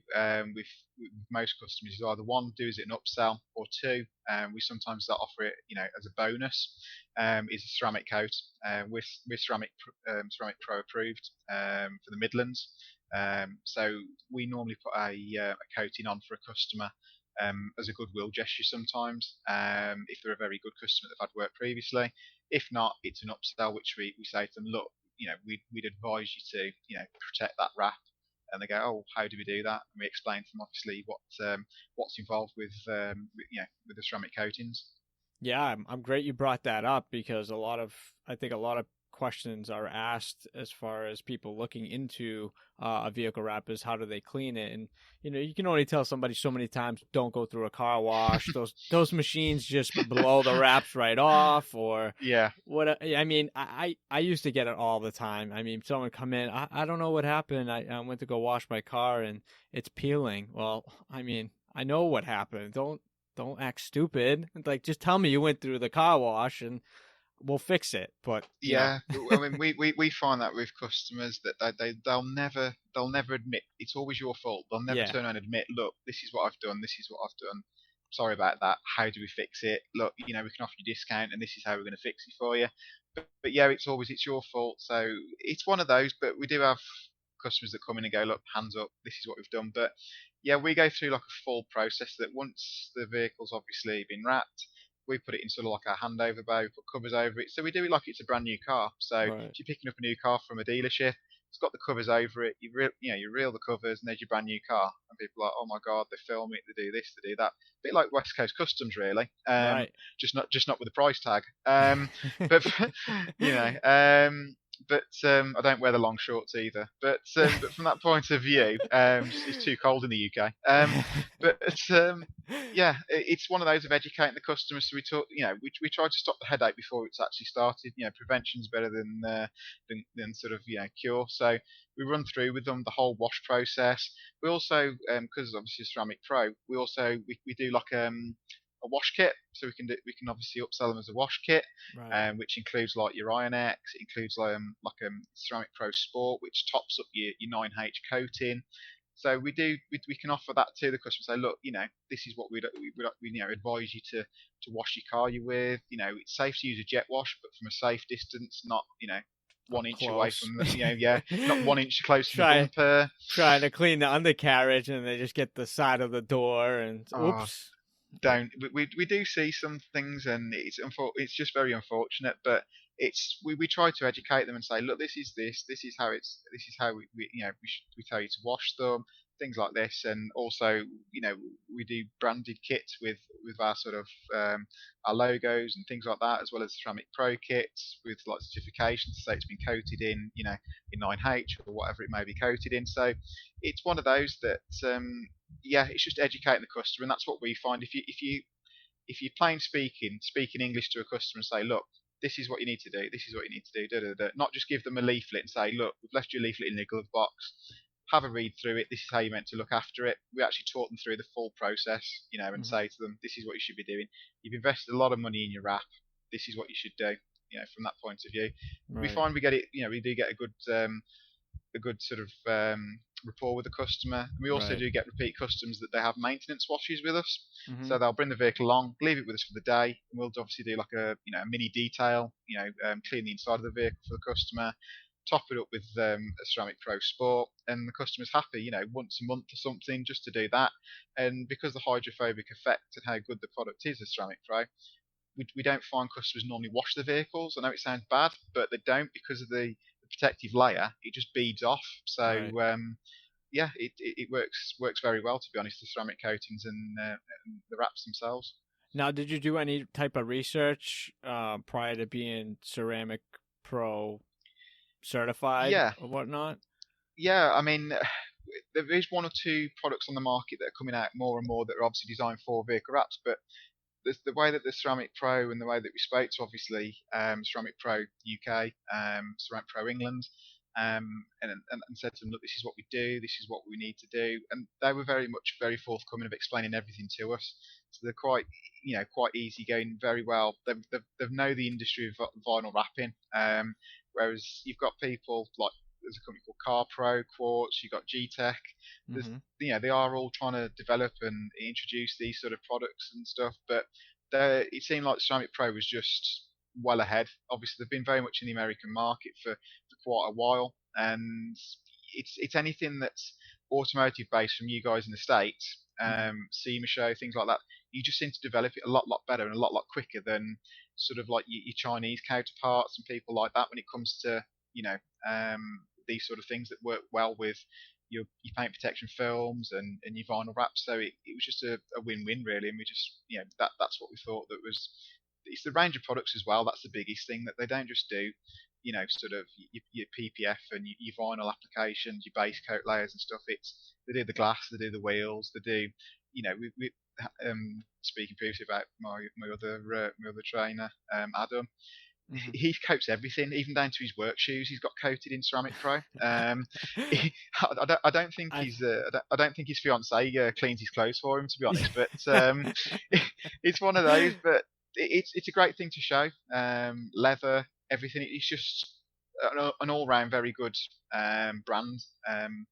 with most customers is either one, do is it an upsell, or two, we sometimes offer it, as a bonus, is a ceramic coat. We're ceramic pro approved for the Midlands, so we normally put a coating on for a customer. As a goodwill gesture sometimes, if they're a very good customer that have had work previously. If not, it's an upsell, which we say to them, look, we'd advise you to, protect that wrap. And they go, oh, how do we do that? And we explain to them, obviously, what's involved with the ceramic coatings. Yeah, I'm great you brought that up, because I think a lot of questions are asked as far as people looking into a vehicle wrap is how do they clean it, and you can only tell somebody so many times, don't go through a car wash. Those machines just blow the wraps right off, or Yeah, what. I mean, I used to get it all the time. I mean, someone come in, I don't know what happened. I went to go wash my car and it's peeling. Well, I mean, I know what happened. Don't act stupid. Like, just tell me you went through the car wash and we'll fix it. But yeah. I mean, we find that with customers that they'll never admit it's always your fault. They'll never yeah, turn around and admit, look, this is what I've done. This is what I've done. Sorry about that. How do we fix it? Look, we can offer you a discount, and this is how we're going to fix it for you. But yeah, it's your fault. So it's one of those. But we do have customers that come in and go, look, hands up, this is what we've done. But yeah, we go through like a full process, that once the vehicle's obviously been wrapped, we put it in sort of like our handover bay, we put covers over it. So we do it like it's a brand new car. So if right. you're picking up a new car from a dealership, it's got the covers over it. You reel the covers, and there's your brand new car. And people are like, oh my god, they film it, they do this, they do that. A bit like West Coast Customs, really. Right. Just not with the price tag. But you know, I don't wear the long shorts either. But from that point of view, it's too cold in the UK. But yeah, it's one of those of educating the customers. So we talk, we try to stop the headache before it's actually started. Prevention's better than sort of cure. So we run through with them the whole wash process. We also, because obviously Ceramic Pro, we do like a wash kit, so we can obviously upsell them as a wash kit, Right. which includes like your Iron X, it includes Ceramic Pro Sport, which tops up your 9H coating. So we can offer that to the customer. Say, look, this is what we advise you to wash your car with. It's safe to use a jet wash, but from a safe distance, not Up 1 inch away close. from yeah, not 1 inch close from the Try bumper. trying to clean the undercarriage and they just get the side of the door and Oh, oops. Like, don't we do see some things, and it's just very unfortunate, but we try to educate them and say, look, this is how we tell you to wash them, things like this. And also, we do branded kits with our sort of our logos and things like that, as well as ceramic pro kits with like certification to say it's been coated in, in 9H or whatever it may be coated in. So it's one of those that, yeah, it's just educating the customer, and that's what we find. If you're plain speaking English to a customer and say, look, this is what you need to do, this is what you need to do, da, da, da. Not just give them a leaflet and say, look, we've left you a leaflet in the glove box, have a read through it, this is how you're meant to look after it. We actually talk them through the full process, and Hmm. say to them, this is what you should be doing. You've invested a lot of money in your wrap, this is what you should do, from that point of view. We Right. find we get it, we do get a good sort of rapport with the customer. And we also Right. do get repeat customers that they have maintenance washes with us. Hmm. So they'll bring the vehicle along, leave it with us for the day, and we'll obviously do like a mini detail, clean the inside of the vehicle for the customer, top it up with a Ceramic Pro Sport, and the customer's happy, once a month or something just to do that. And because the hydrophobic effect and how good the product is, the Ceramic Pro, we don't find customers normally wash the vehicles. I know it sounds bad, but they don't, because of the protective layer. It just beads off. So Right. yeah, it works very well, to be honest. The ceramic coatings and the wraps themselves. Now, did you do any type of research prior to being Ceramic Pro certified Yeah, or whatnot? yeah. I mean, there is one or two products on the market that are coming out more and more that are obviously designed for vehicle wraps, but the way that the Ceramic Pro and the way that we spoke to, obviously, Ceramic Pro UK, Ceramic Pro England, and said to them, look, this is what we do, this is what we need to do, and they were very forthcoming of explaining everything to us. So they're quite easy going, very well. They know the industry of vinyl wrapping, whereas you've got people like, there's a company called CarPro, Quartz, you've got G-Tech. There's, Hmm. they are all trying to develop and introduce these sort of products and stuff, but it seemed like Ceramic Pro was just well ahead. Obviously, they've been very much in the American market for quite a while, and it's anything that's automotive based from you guys in the States, Hmm. SEMA show, things like that. You just seem to develop it a lot better and a lot quicker than sort of like your Chinese counterparts and people like that when it comes to, you know these sort of things that work well with your paint protection films and your vinyl wraps. So it was just a win-win really, and we just, that's what we thought. That was, it's the range of products as well. That's the biggest thing, that they don't just do, sort of your PPF and your vinyl applications, your base coat layers and stuff. It's, they do the glass, they do the wheels, they do, we speaking previously about my other trainer, Adam, Hmm. he coats everything, even down to his work shoes. He's got coated in ceramic pro. I don't think I. I don't think his fiance cleans his clothes for him, to be honest. But it's one of those. But it's a great thing to show. Leather, everything. It's just an all round very good brand, and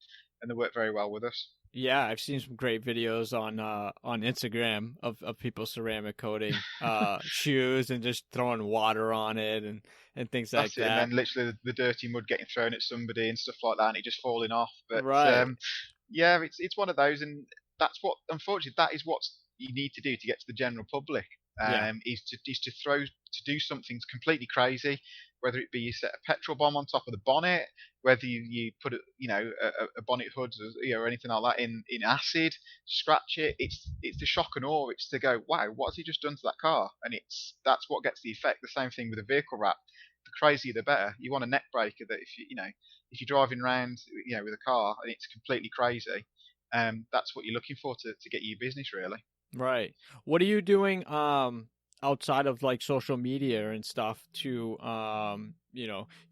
they work very well with us. Yeah, I've seen some great videos on Instagram of people ceramic coating shoes and just throwing water on it and things like That's it, and that. then literally the dirty mud getting thrown at somebody and stuff like that, and it just falling off. But Right. yeah, it's one of those, and that's what, unfortunately, that is what you need to do to get to the general public. Yeah. Is to do something completely crazy, whether it be you set a petrol bomb on top of the bonnet, whether you put a bonnet hood, or anything like that in acid, scratch it. It's the shock and awe. It's to go, wow, what has he just done to that car? And that's what gets the effect. The same thing with a vehicle wrap. The crazier the better. You want a neck breaker that, if you're driving around, with a car and it's completely crazy, that's what you're looking for to get you business, really. Right. What are you doing outside of like social media and stuff to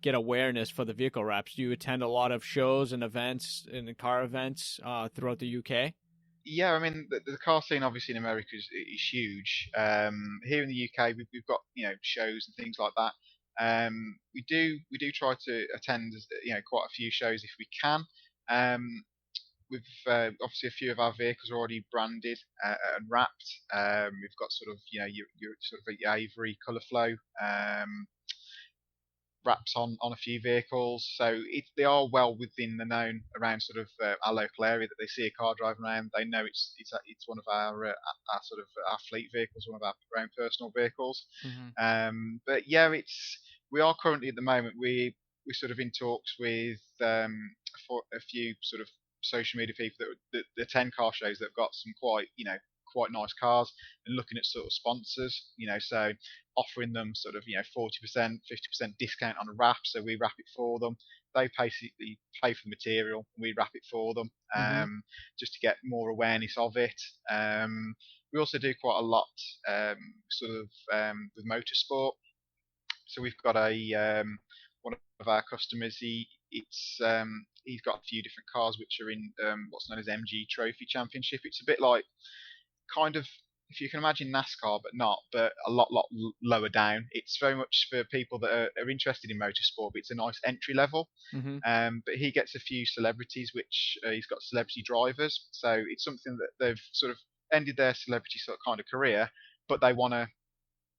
get awareness for the vehicle wraps? Do you attend a lot of shows and events and car events throughout the UK? Yeah, I mean the car scene obviously in America is huge. Here in the UK, we've got, shows and things like that. We do try to attend, quite a few shows if we can. Um, We've obviously a few of our vehicles are already branded and wrapped. We've got sort of, your sort of your Avery Colour Flow wraps on a few vehicles, so they are well within the known around sort of our local area, that they see a car driving around, they know it's one of our sort of our fleet vehicles, one of our own personal vehicles. Hmm. But yeah, we are currently at the moment we're sort of in talks with for a few sort of social media people that the 10 car shows that have got some quite quite nice cars, and looking at sort of sponsors, so offering them sort of 40%, 50% discount on a wrap, so we wrap it for them. They basically pay for the material, and we wrap it for them, Mm-hmm. just to get more awareness of it. We also do quite a lot sort of with motorsport. So we've got one of our customers. He's got a few different cars which are in what's known as MG Trophy Championship. It's a bit like kind of, if you can imagine NASCAR, but not, but a lot lower down. It's very much for people that are interested in motorsport, but it's a nice entry level. Mm-hmm. But he gets a few celebrities, which he's got celebrity drivers. So it's something that they've sort of ended their celebrity sort of kind of career, but they want to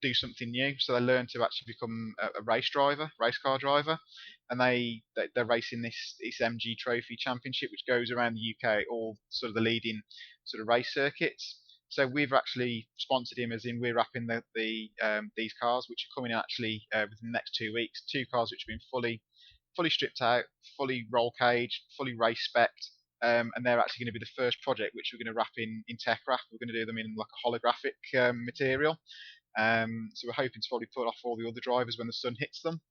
do something new. So they learn to actually become a race car driver, and they're racing this MG Trophy Championship, which goes around the UK, all sort of the leading sort of race circuits. So we've actually sponsored him, as in we're wrapping these cars, which are coming actually within the next 2 weeks. Two cars which have been fully stripped out, fully roll caged, fully race specced. And they're actually going to be the first project which we're going to wrap in tech wrap. We're going to do them in like a holographic material. So we're hoping to probably put off all the other drivers when the sun hits them.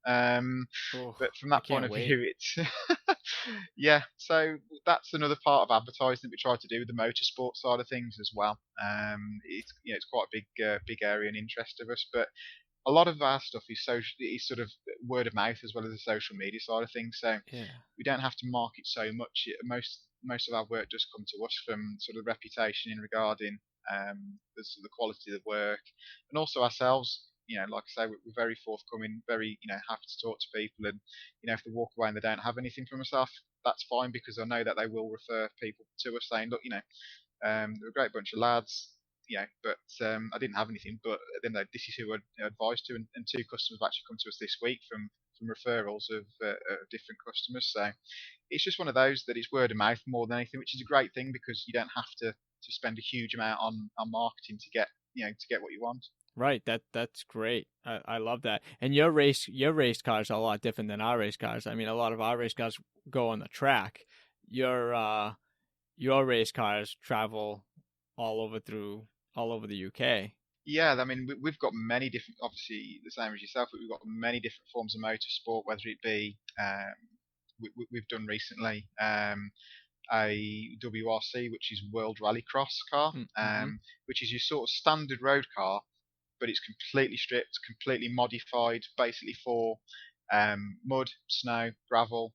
Oh, But from I that point can't of wait. view, it's yeah. So that's another part of advertising we try to do with the motorsport side of things as well. It's quite a big area and interest of us, but a lot of our stuff is sort of word of mouth as well as the social media side of things. So Yeah. we don't have to market so much. Most of our work does come to us from sort of reputation in regarding the quality of the work, and also ourselves. Like I say, we're very forthcoming, very happy to talk to people, and if they walk away and they don't have anything from us, that's fine, because I know that they will refer people to us saying, look, they're a great bunch of lads, but I didn't have anything. But then this is who I advised to, and two customers have actually come to us this week from referrals of different customers. So it's just one of those that it's word of mouth more than anything, which is a great thing, because you don't have to spend a huge amount on marketing to get to get what you want. Right. That's great. I love that. And your race cars are a lot different than our race cars. I mean, a lot of our race cars go on the track. Your race cars travel all over the UK. Yeah, I mean, we've got many different, obviously the same as yourself, but we've got many different forms of motorsport, whether it be we've done recently a WRC, which is World Rallycross car, Mm-hmm. which is your sort of standard road car, but it's completely stripped, completely modified, basically for mud, snow, gravel,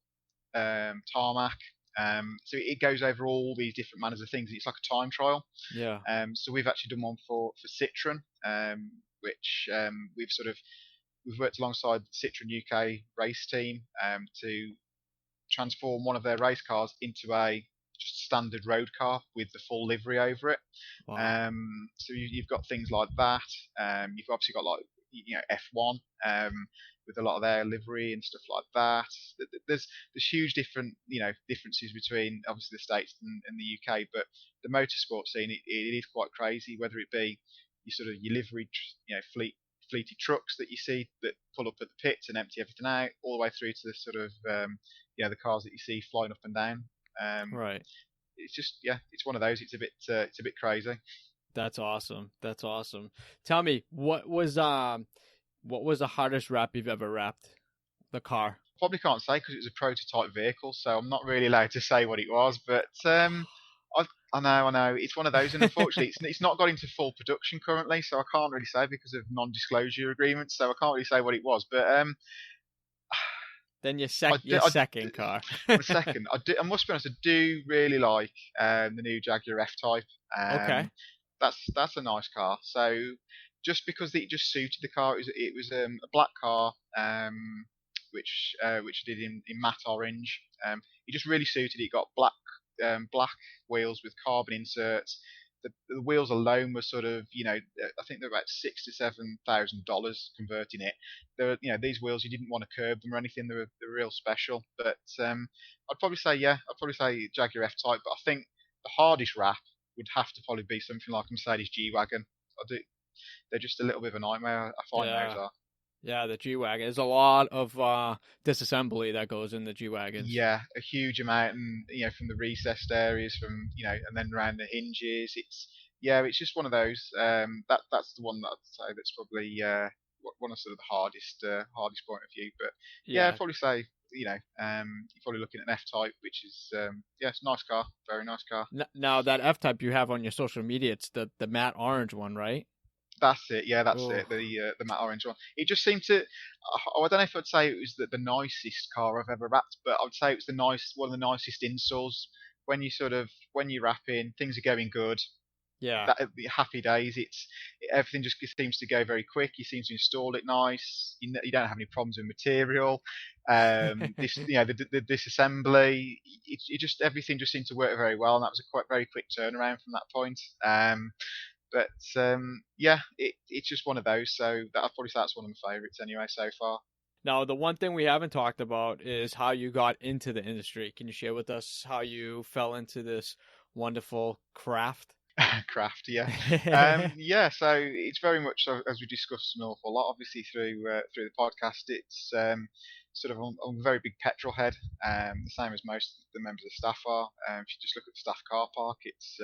tarmac. So it goes over all these different manners of things. It's like a time trial. Yeah. So we've actually done one for Citroen, which we've worked alongside the Citroen UK race team to transform one of their race cars into a just standard road car with the full livery over it. Wow. So you've got things like that. You've obviously got like F1 with a lot of their livery and stuff like that. There's huge differences between obviously the States and the UK, but the motorsport scene it is quite crazy. Whether it be your livery fleeted trucks that you see that pull up at the pits and empty everything out, all the way through to the sort of the cars that you see flying up and down. Um, Right. it's just it's one of those. It's a bit crazy. That's awesome. That's awesome. Tell me, what was the hardest wrap you've ever wrapped? The car. Probably can't say because it was a prototype vehicle, so I'm not really allowed to say what it was. But I know it's one of those, and unfortunately, it's not got into full production currently, so I can't really say because of non-disclosure agreements. So I can't really say what it was. But Then I, your do, I second car. the second. I must be honest. I do really like the new Jaguar F-Type. Okay. That's a nice car. So just because it just suited the car, it was a black car, which I did in matte orange. It just really suited it. It got black wheels with carbon inserts. The wheels alone were sort of, I think they're about $6,000 to $7,000 converting it. These wheels you didn't want to curb them or anything. They were real special. But I'd probably say Jaguar F-Type. But I think the hardest wrap would have to probably be something like a Mercedes G-Wagon. I do. They're just a little bit of a nightmare. I find those Yeah. are. Yeah, the G wagon. There's a lot of disassembly that goes in the G wagons. Yeah, a huge amount, and from the recessed areas, from and then around the hinges. It's just one of those. That's the one that I'd say that's probably one of sort of the hardest point of view. But yeah, I'd Yeah. probably say you're probably looking at an F type, which is it's a nice car, very nice car. Now that F type you have on your social media, it's the matte orange one, right? That's it. Yeah, that's Oh, it. The matte orange one. It just seemed to. I don't know if I'd say it was the nicest car I've ever wrapped, but I'd say it was one of the nicest installs. When you wrap in, things are going good. yeah. That happy days. Everything just seems to go very quick. You seem to install it nice. You don't have any problems with material. This the disassembly. It just everything just seemed to work very well, and that was a quite very quick turnaround from that point. But it's just one of those. So I'd probably say that's one of my favourites anyway so far. Now, the one thing we haven't talked about is how you got into the industry. Can you share with us how you fell into this wonderful craft? Craft, yeah, So it's very much as we discussed an awful lot, obviously through the podcast. It's sort of I'm a very big petrolhead, the same as most of the members of staff are. If you just look at the staff car park, it's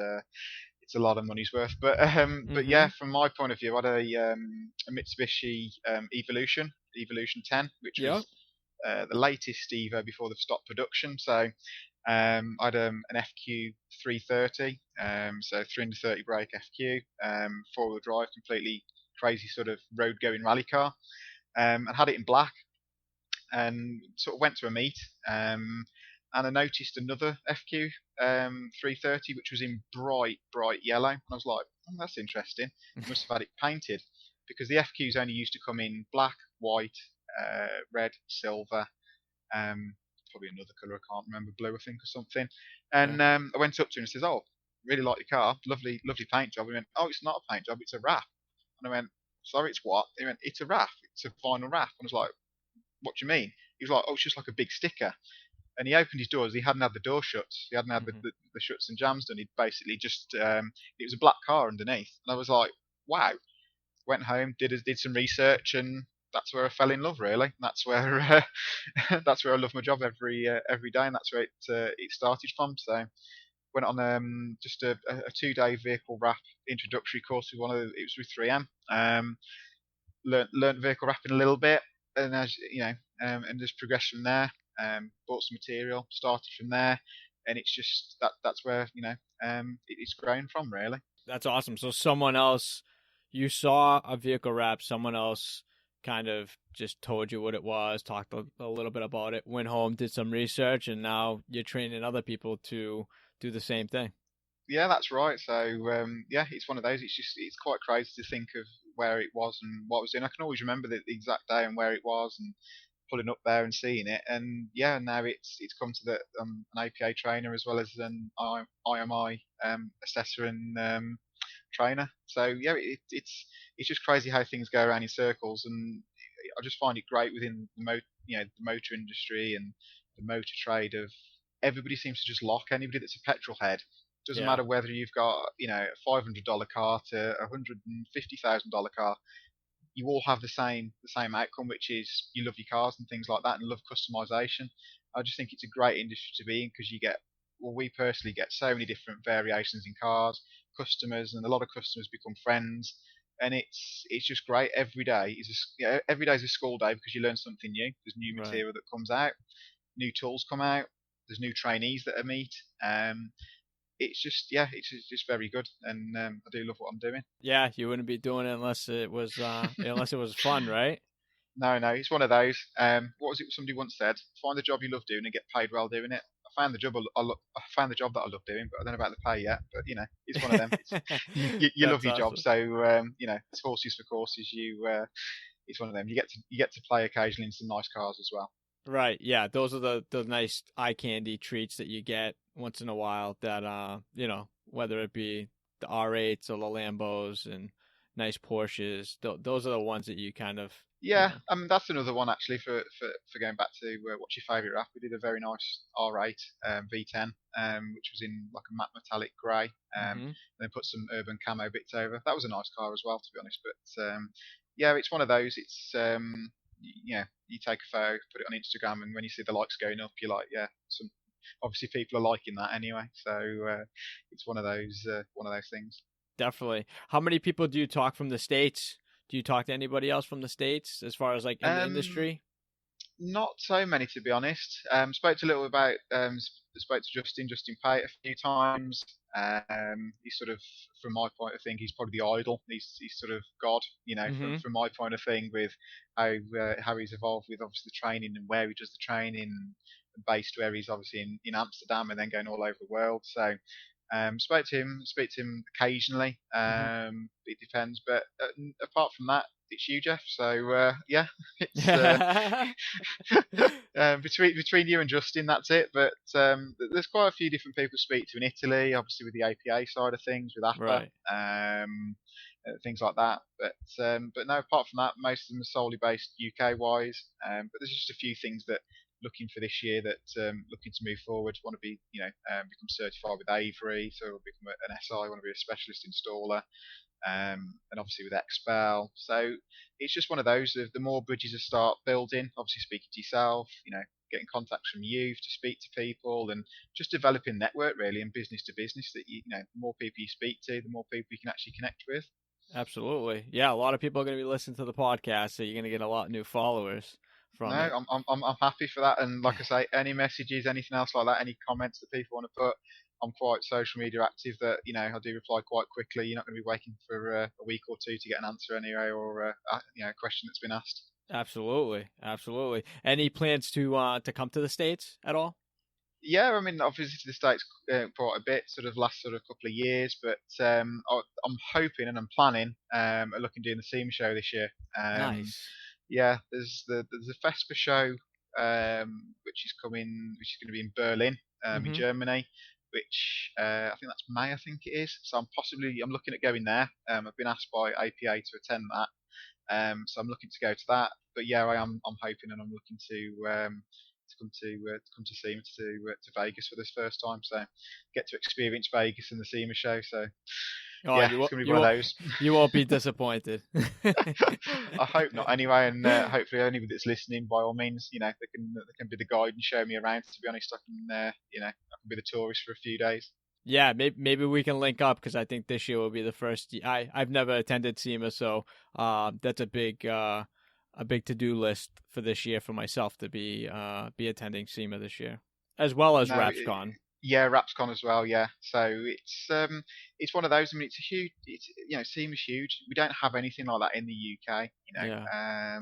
a lot of money's worth. But Mm-hmm. yeah, from my point of view, I had a Mitsubishi Evolution 10, which Yep. was the latest Evo before they've stopped production. So I had an FQ 330, so 330 brake FQ, four-wheel drive, completely crazy sort of road-going rally car, and had it in black. And sort of went to a meet, and I noticed another FQ 330, which was in bright yellow, and I was like, that's interesting. They must have had it painted because the FQs only used to come in black, white, red, silver, probably another colour I can't remember, blue I think or something. Yeah. And I went up to him and says, "Oh, really like your car, lovely paint job." He went, "Oh, it's not a paint job, it's a wrap." And I went, "Sorry, it's what?" He went, "It's a wrap, it's a vinyl wrap." And I was like, "What do you mean?" He was like, "Oh, it's just like a big sticker." And he opened his doors. He hadn't had the door shuts. He hadn't had Mm-hmm. the shuts and jams done. He'd basically just it was a black car underneath. And I was like, "Wow." Went home, did some research, and that's where I fell in love. Really, that's where that's where I love my job every day, and that's where it started from. So went on just a 2 day vehicle wrap introductory course with it was with 3M. Learned vehicle wrapping a little bit, and as you know, and just progressed from there. Bought some material, started from there, and it's just that's where it's grown from really. That's awesome. So someone else, you saw a vehicle wrap, someone else kind of just told you what it was, talked a little bit about it, went home, did some research, and now you're training other people to do the same thing. Yeah, that's right. So it's one of those. It's quite crazy to think of where it was and what it was in. I can always remember the exact day and where it was and pulling up there and seeing it. And yeah, now it's come to the an APA trainer as well as an IMI assessor and trainer. So yeah, it's just crazy how things go around in circles, and I just find it great within the motor industry and the motor trade of everybody seems to just lock anybody that's a petrol head. Doesn't Yeah. matter whether you've got a $500 car to $150,000 car. You all have the same outcome, which is you love your cars and things like that, and love customization. I just think it's a great industry to be in because we personally get so many different variations in cars, customers, and a lot of customers become friends, and it's just great. Every day is a school day because you learn something new. There's new Right. material that comes out, new tools come out, there's new trainees that I meet. It's just very good, and I do love what I'm doing. Yeah, you wouldn't be doing it unless it was fun, right? No, no, it's one of those. What was it? Somebody once said, "Find the job you love doing and get paid well doing it." I found the job that I love doing, but I don't know about the pay yet. But it's one of them. It's you love That's your job, awesome. so it's horses for courses. It's one of them. You get to play occasionally in some nice cars as well. Right. Yeah, those are the nice eye candy treats that you get once in a while that whether it be the R8s or the Lambos and nice Porsches, those are the ones that you kind of, Yeah, I mean that's another one actually for going back to what's your favourite wrap. We did a very nice R8 V10, which was in like a matte metallic grey, and mhm. then put some urban camo bits over. That was a nice car as well, to be honest. But yeah, it's one of those. It's you take a photo, put it on Instagram, and when you see the likes going up, you're like, yeah, obviously people are liking that anyway. So it's one of those things. Definitely. How many people do you talk from the States? Do you talk to anybody else from the States as far as like in the Um, industry? Not so many, to be honest. Spoke to a little about spoke to Justin Pate a few times. He's sort of, from my point of thing, he's probably the idol. He's sort of God, Mm-hmm. from my point of thing, with how he's evolved with obviously the training and where he does the training, and based where he's obviously in Amsterdam and then going all over the world. So speak to him occasionally. It depends, but apart from that, it's you, Jeff. So yeah, it's Mm-hmm. between you and Justin, that's it. But there's quite a few different people to speak to in Italy, obviously with the APA side of things, with APA, Right. things like that. But no, apart from that, most of them are solely based UK wise. But there's just a few things that looking for this year that looking to move forward. Want to be become certified with Avery, so become an SI. Want to be a specialist installer and obviously with Expel. So it's just one of those. The more bridges you start building, obviously speaking to yourself, getting contacts from you to speak to people, and just developing network really, and business to business. That the more people you speak to, the more people you can actually connect with. Absolutely. Yeah, a lot of people are going to be listening to the podcast, so you're going to get a lot of new followers No, from it. I'm happy for that. And like I say, any messages, anything else like that, any comments that people want to put, I'm quite social media active. That I do reply quite quickly. You're not going to be waiting for a week or two to get an answer anyway, or a question that's been asked. Absolutely. Absolutely. Any plans to come to the States at all? Yeah, I mean, I've visited the States quite a bit, sort of last sort of couple of years, but I'm hoping and I'm planning at looking doing the SEMA show this year. Um, Nice. yeah, there's a FESPA show which is going to be in Berlin, in Mm-hmm. Germany, which I think that's May, I think it is. So I'm looking at going there. I've been asked by APA to attend that, so I'm looking to go to that. But yeah, I'm hoping and I'm looking to come to SEMA to Vegas for this first time. So get to experience Vegas and the SEMA show. So Oh, yeah, it's gonna be one of those. you won't be disappointed. I hope not. Anyway, and hopefully anybody that's listening, by all means, they can be the guide and show me around. To be honest, I can be the tourist for a few days. Yeah, maybe we can link up because I think this year will be the first. I've never attended SEMA, so that's a big to do list for this year for myself to be attending SEMA this year, as well as No, RapsCon. yeah, RapsCon as well. Yeah, so it's one of those. I mean, SEMA's huge. We don't have anything like that in the UK. Yeah.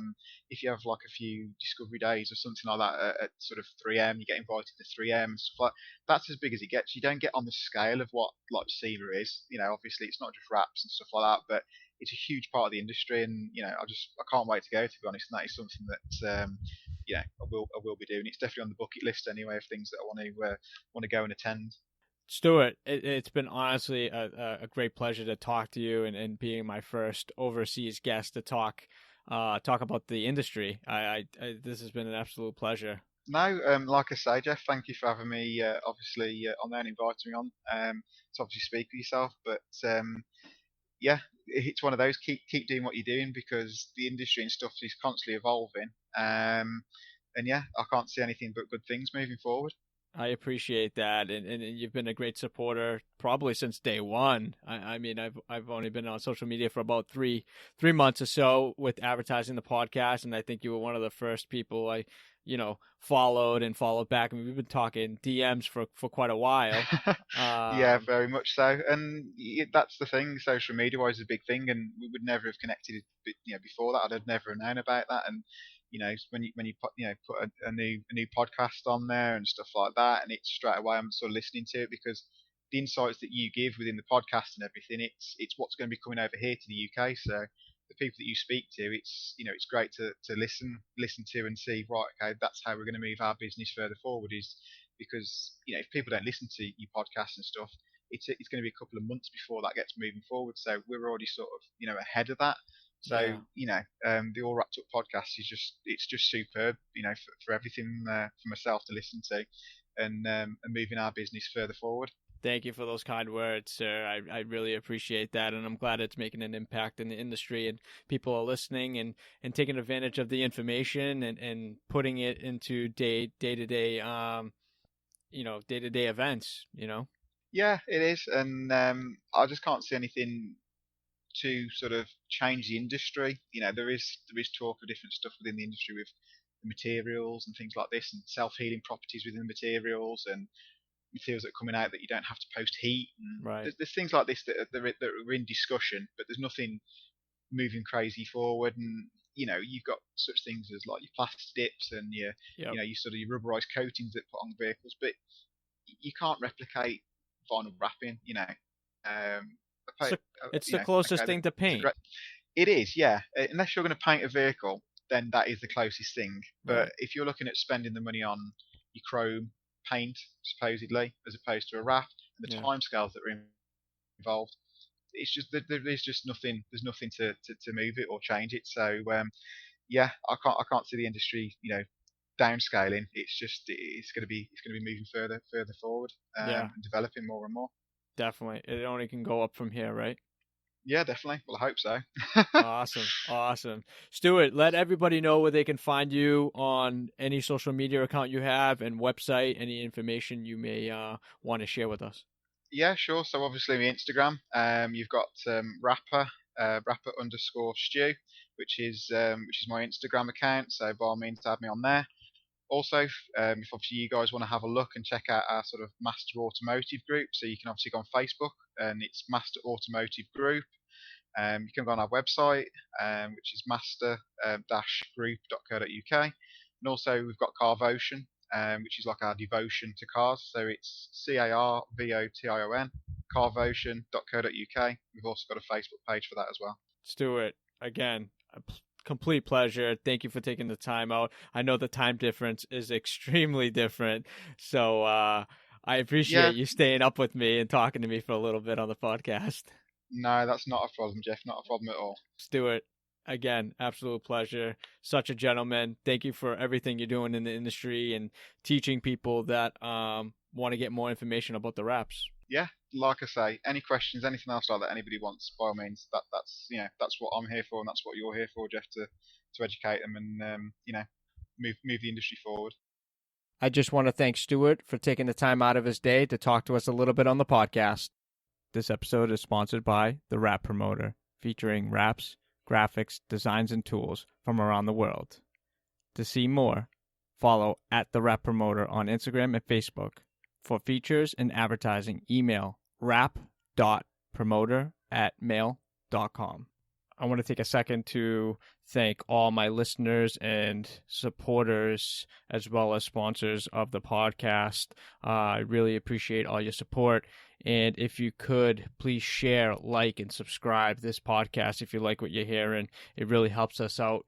If you have like a few Discovery Days or something like that at sort of 3M, you get invited to 3M and stuff like. That's as big as it gets. You don't get on the scale of what like SEMA is. Obviously it's not just raps and stuff like that, but it's a huge part of the industry, and I can't wait to go. To be honest, and that is something that I will be doing. It's definitely on the bucket list anyway of things that I want to go and attend. Stuart, it's been honestly a great pleasure to talk to you and being my first overseas guest to talk about the industry. This has been an absolute pleasure. No, like I say, Jeff, thank you for having me. Obviously on there and inviting me on to obviously speak with yourself. But yeah, it's one of those. Keep doing what you're doing because the industry and stuff is constantly evolving. And yeah, I can't see anything but good things moving forward. I appreciate that, and you've been a great supporter probably since day one. I mean, I've only been on social media for about three months or so with advertising the podcast, and I think you were one of the first people I, followed and followed back. I mean, we've been talking DMs for quite a while. Yeah, Um, very much so. And that's the thing. Social media was a big thing, and we would never have connected, before that. I'd have never known about that. And when you put a new podcast on there and stuff like that, and it's straight away I'm sort of listening to it because the insights that you give within the podcast and everything, it's what's going to be coming over here to the UK. So the people that you speak to, it's great to listen to and see, right, okay, that's how we're going to move our business further forward, is because if people don't listen to your podcast and stuff, it's going to be a couple of months before that gets moving forward. So we're already sort of ahead of that. So yeah. the All Wrapped Up podcast is just superb, for everything for myself to listen to, and moving our business further forward. Thank you for those kind words, sir. I really appreciate that, and I'm glad it's making an impact in the industry, and people are listening and taking advantage of the information and putting it into day-to-day day-to-day events, Yeah, it is, and I just can't see anything to sort of change the industry. There is talk of different stuff within the industry with the materials and things like this, and self-healing properties within the materials, and materials that are coming out that you don't have to post heat. And Right. there's things like this that are in discussion, but there's nothing moving crazy forward. And you've got such things as like your plastic dips and Yep. your sort of your rubberized coatings that put on vehicles, but you can't replicate vinyl wrapping. It's the closest okay, thing to paint. it is, yeah. Unless you're going to paint a vehicle, then that is the closest thing. But Right. if you're looking at spending the money on your chrome paint, supposedly, as opposed to a wrap, and the Yeah. timescales that are involved, it's just there's just nothing. There's nothing to move it or change it. So yeah, I can't see the industry, downscaling. It's going to be moving further forward, Yeah. and developing more and more. Definitely. It only can go up from here, right? Yeah, definitely. Well, I hope so. Awesome. Stewart, let everybody know where they can find you on any social media account you have and website, any information you may want to share with us. Yeah, sure. So obviously my Instagram, you've got rapper_stew, which is my Instagram account. So by all means, add me on there. Also, if obviously you guys want to have a look and check out our sort of Master Automotive Group, so you can obviously go on Facebook and it's Master Automotive Group. You can go on our website, which is master-group.co.uk. And also we've got Carvotion, which is like our devotion to cars. So it's CARVOTION, carvotion.co.uk. We've also got a Facebook page for that as well. Stewart, again, a complete pleasure. Thank you for taking the time out. I know the time difference is extremely different, so I appreciate you staying up with me and talking to me for a little bit on the podcast. No, that's not a problem, Jeff. Not a problem at all. Stewart, again, absolute pleasure. Such a gentleman. Thank you for everything you're doing in the industry and teaching people that want to get more information about the wraps. Yeah, like I say, any questions, anything else like that anybody wants, by all means, that's what I'm here for, and that's what you're here for, Jeff, to educate them and move the industry forward. I just want to thank Stewart for taking the time out of his day to talk to us a little bit on the podcast. This episode is sponsored by The Wrap Promoter, featuring wraps, graphics, designs, and tools from around the world. To see more, follow at The Wrap Promoter on Instagram and Facebook. For features and advertising, email wrap.promoter@mail.com. I want to take a second to thank all my listeners and supporters as well as sponsors of the podcast. I really appreciate all your support. And if you could, please share, like, and subscribe this podcast if you like what you're hearing. It really helps us out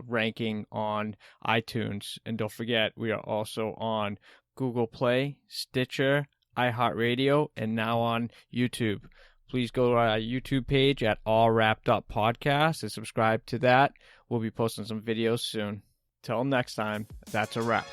ranking on iTunes. And don't forget, we are also on Google Play, Stitcher, iHeartRadio, and now on YouTube. Please go to our YouTube page at All Wrapped Up Podcast and subscribe to that. We'll be posting some videos soon. Till next time, that's a wrap.